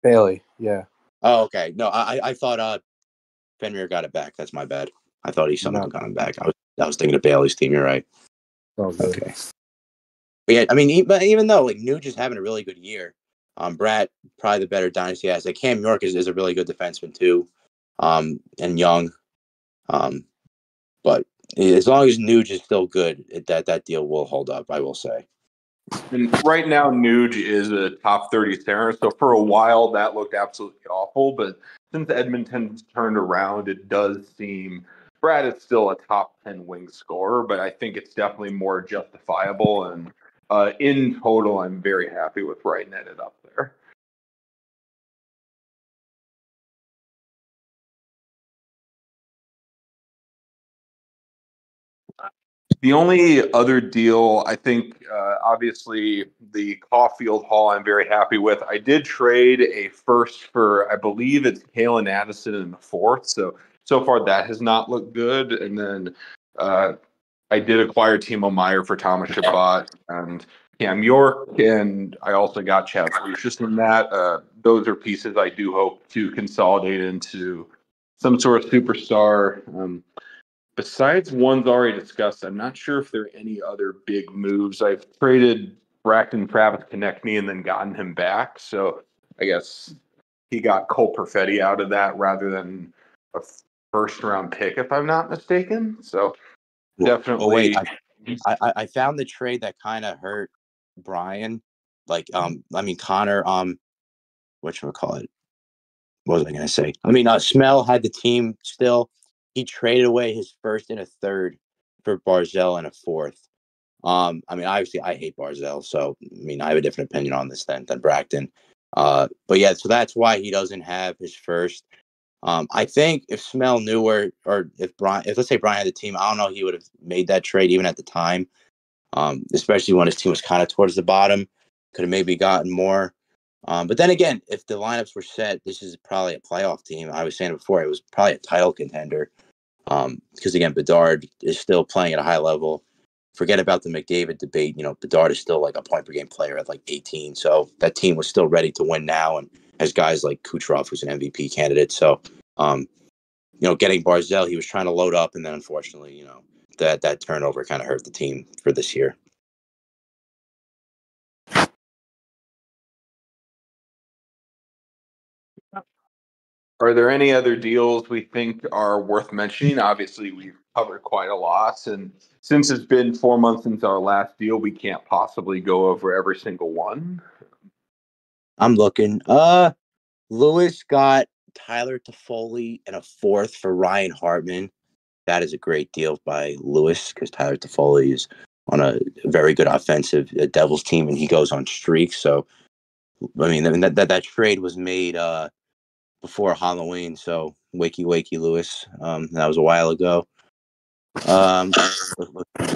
Bailey, yeah. Oh, okay. No, I thought Fenrir got it back. That's my bad. I thought he somehow got him back. I was thinking of Bailey's team. You're right. Oh, okay. But yeah, I mean, but even though like Nuge is having a really good year, Brad probably the better dynasty asset. Cam York is a really good defenseman too, and young. But as long as Nuge is still good, that deal will hold up. I will say. And right now, Nuge is a top 30 center. So for a while, that looked absolutely awful. But since Edmonton's turned around, it does seem Brad is still a top 10 wing scorer, but I think it's definitely more justifiable. And in total, I'm very happy with where I netted up there. The only other deal, I think, obviously, the Caulfield haul I'm very happy with. I did trade a first for, I believe it's Kalen Addison in the 4th. So far, that has not looked good. And then I did acquire Timo Meyer for Thomas Chabot. And Cam York, and I also got Chad Lucius in that. Those are pieces I do hope to consolidate into some sort of superstar. Besides ones already discussed, I'm not sure if there are any other big moves. I've traded Braxton Travis Konechny and then gotten him back. So I guess he got Cole Perfetti out of that rather than a first round pick, if I'm not mistaken. So definitely. Oh wait, I found the trade that kind of hurt Brian. Like, Connor, whatchamacallit? What was I gonna say? Smell had the team still. He traded away his first and a third for Barzell and a fourth. Obviously I hate Barzell, so I have a different opinion on this than Braxton. But yeah, so that's why he doesn't have his first. I think if Smell knew or if let's say Brian had the team, I don't know, he would have made that trade even at the time. Especially when his team was kind of towards the bottom, could have maybe gotten more. But then again, if the lineups were set, this is probably a playoff team. I was saying before, it was probably a title contender. Because again, Bedard is still playing at a high level. Forget about the McDavid debate. Bedard is still like a point per game player at like 18. So that team was still ready to win now, and has guys like Kucherov, who's an MVP candidate. So, getting Barzell, he was trying to load up, and then unfortunately, that turnover kind of hurt the team for this year. Are there any other deals we think are worth mentioning? Obviously, we've covered quite a lot, and since it's been 4 months since our last deal, we can't possibly go over every single one. I'm looking. Lewis got Tyler Toffoli and a fourth for Ryan Hartman. That is a great deal by Lewis, because Tyler Toffoli is on a very good offensive Devils team, and he goes on streaks. So, that trade was made before Halloween. So, wakey Lewis. That was a while ago.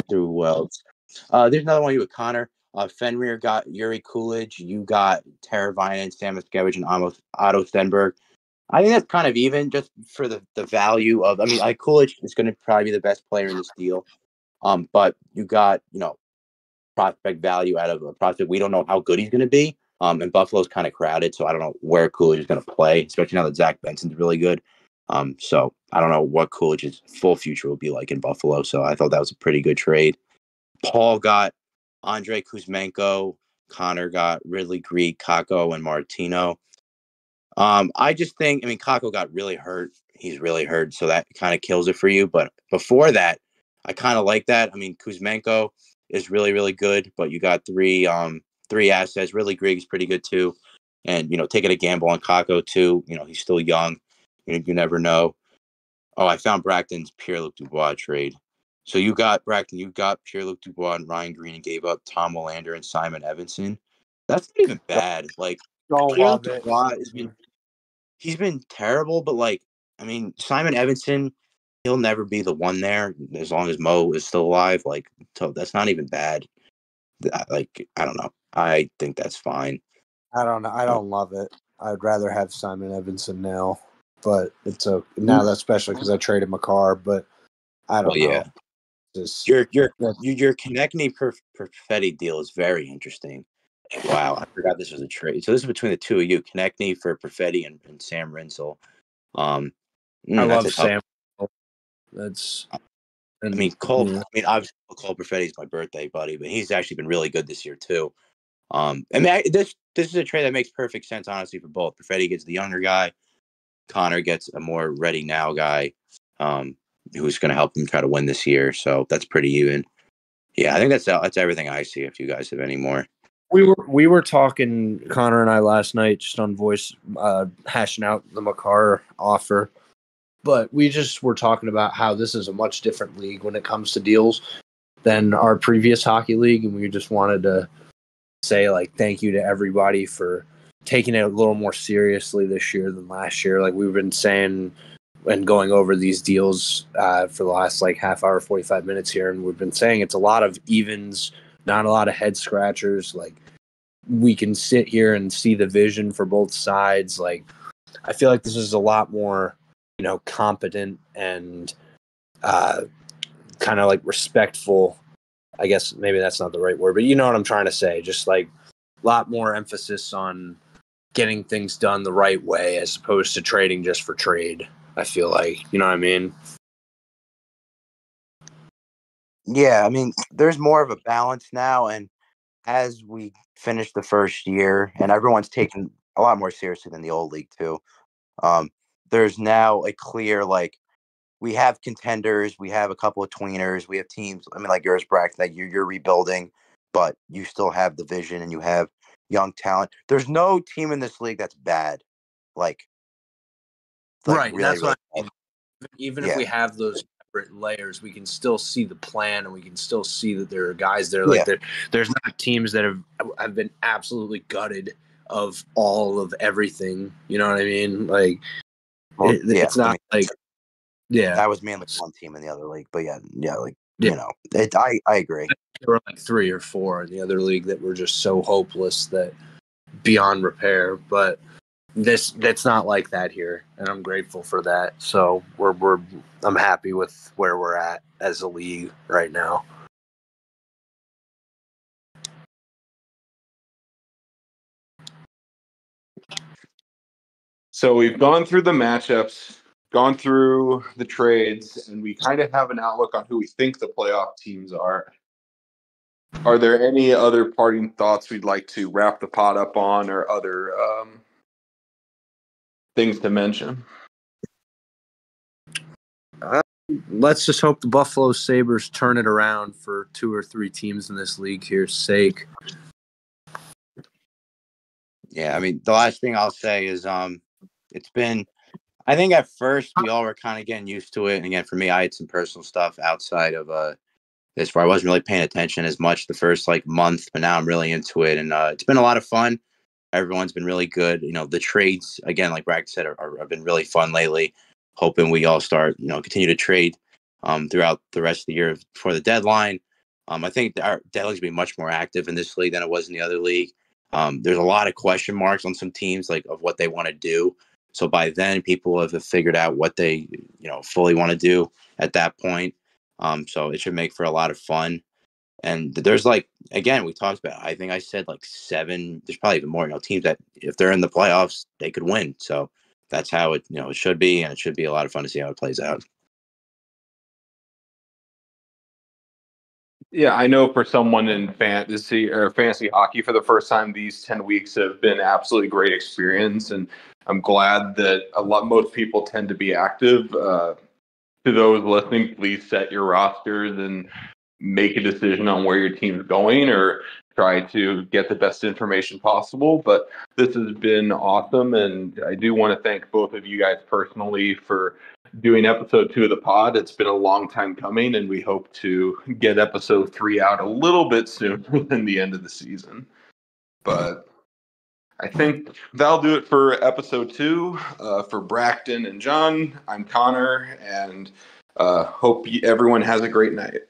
Through Wells. There's another one you with Connor. Fenrir got Yuri Coolidge. You got Tara Vinen, Sam Miskevich, and Otto Stenberg. I think that's kind of even, just for the value of. Coolidge is going to probably be the best player in this deal. But you got prospect value out of a prospect. We don't know how good he's going to be. And Buffalo's kind of crowded, so I don't know where Coolidge is going to play, especially now that Zach Benson's really good. So I don't know what Coolidge's full future will be like in Buffalo. So I thought that was a pretty good trade. Paul got Andrei Kuzmenko. Connor got Ridley Greig, Kako, and Martino. I just think, Kako got really hurt. He's really hurt, so that kind of kills it for you. But before that, I kind of like that. Kuzmenko is really, really good, but you got three assets. Ridley Greig is pretty good too. And, taking a gamble on Kako too. He's still young. You never know. Oh, I found Braxton's Pierre-Luc Dubois trade. So you got Braxton, you got Pierre-Luc Dubois and Ryan Green, and gave up Tom Willander and Simon Evanson. That's not even bad. Like, Don't Pierre-Luc love it. Dubois he's been terrible, but Simon Evanson, he'll never be the one there as long as Mo is still alive. So that's not even bad. I don't know. I think that's fine. I don't know. I don't love it. I'd rather have Simon Evanson now, but it's now that's especially because I traded McCarr. But I don't know. Yeah. Just Your Konechny Perfetti deal is very interesting. Wow, I forgot this was a trade. So this is between the two of you, Konechny for Perfetti and Sam Rinsel. I love Sam. That's. Cole. Obviously Cole Perfetti is my birthday buddy, but he's actually been really good this year too. This is a trade that makes perfect sense, honestly, for both. Perfetti gets the younger guy. Connor gets a more ready now guy, who's going to help them try to win this year. So that's pretty even. Yeah, I think that's everything I see. If you guys have any more. We were talking, Connor and I, last night, just on voice, hashing out the McCarr offer. But we just were talking about how this is a much different league when it comes to deals than our previous hockey league, and we just wanted to say thank you to everybody for taking it a little more seriously this year than last year. We've been saying and going over these deals for the last half hour, 45 minutes here, and we've been saying it's a lot of evens, not a lot of head scratchers. We can sit here and see the vision for both sides. I feel like this is a lot more, competent and kind of respectful I guess maybe that's not the right word, but you know what I'm trying to say. Just like a lot more emphasis on getting things done the right way as opposed to trading just for trade. I feel like, you know what I mean? Yeah, I mean, there's more of a balance now, and as we finish the first year, and everyone's taken a lot more seriously than the old league too. Um, there's now a clear like we have contenders, we have a couple of tweeners, we have teams. I mean, like yours, Brack, that you're rebuilding, but you still have the vision and you have young talent. There's no team in this league that's bad, like Right. And really, that's really what I bad. mean. Even if Yeah, we have those separate layers, we can still see the plan and we can still see that there are guys there. yeah, Like there's not teams that have been absolutely gutted of all of everything. You know what I mean? Like well, yeah. it's I not mean, like, yeah, that was mainly one team in the other league, but yeah, like yeah. I agree. There were like 3 or 4 in the other league that were just so hopeless that beyond repair. But that's not like that here, and I'm grateful for that. So I'm happy with where we're at as a league right now. So we've gone through the matchups, gone through the trades, and we kind of have an outlook on who we think the playoff teams are. Are there any other parting thoughts we'd like to wrap the pot up on, or other things to mention? Let's just hope the Buffalo Sabres turn it around for 2 or 3 teams in this league here's sake. Yeah, I mean, the last thing I'll say is it's been. I think at first we all were kind of getting used to it, and again, for me, I had some personal stuff outside of this where I wasn't really paying attention as much the first like month, but now I'm really into it, and it's been a lot of fun. Everyone's been really good. You know, the trades again, like Bragg said, have been really fun lately. Hoping we all start, continue to trade throughout the rest of the year before the deadline. I think our deadline's gonna be much more active in this league than it was in the other league. There's a lot of question marks on some teams, like of what they want to do. So by then, people have figured out what they, fully want to do at that point. So it should make for a lot of fun. And there's like, again, we talked about, I think I said like 7, there's probably even more, teams that if they're in the playoffs, they could win. So that's how it should be. And it should be a lot of fun to see how it plays out. Yeah, I know for someone in fantasy or fantasy hockey for the first time, these 10 weeks have been absolutely great experience. And I'm glad that most people tend to be active. To those listening, please set your rosters and make a decision on where your team's going, or try to get the best information possible. But this has been awesome, and I do want to thank both of you guys personally for doing episode 2 of the pod. It's been a long time coming, and we hope to get episode 3 out a little bit sooner than the end of the season. But I think that'll do it for episode 2. For Braxton and John, I'm Connor, and hope everyone has a great night.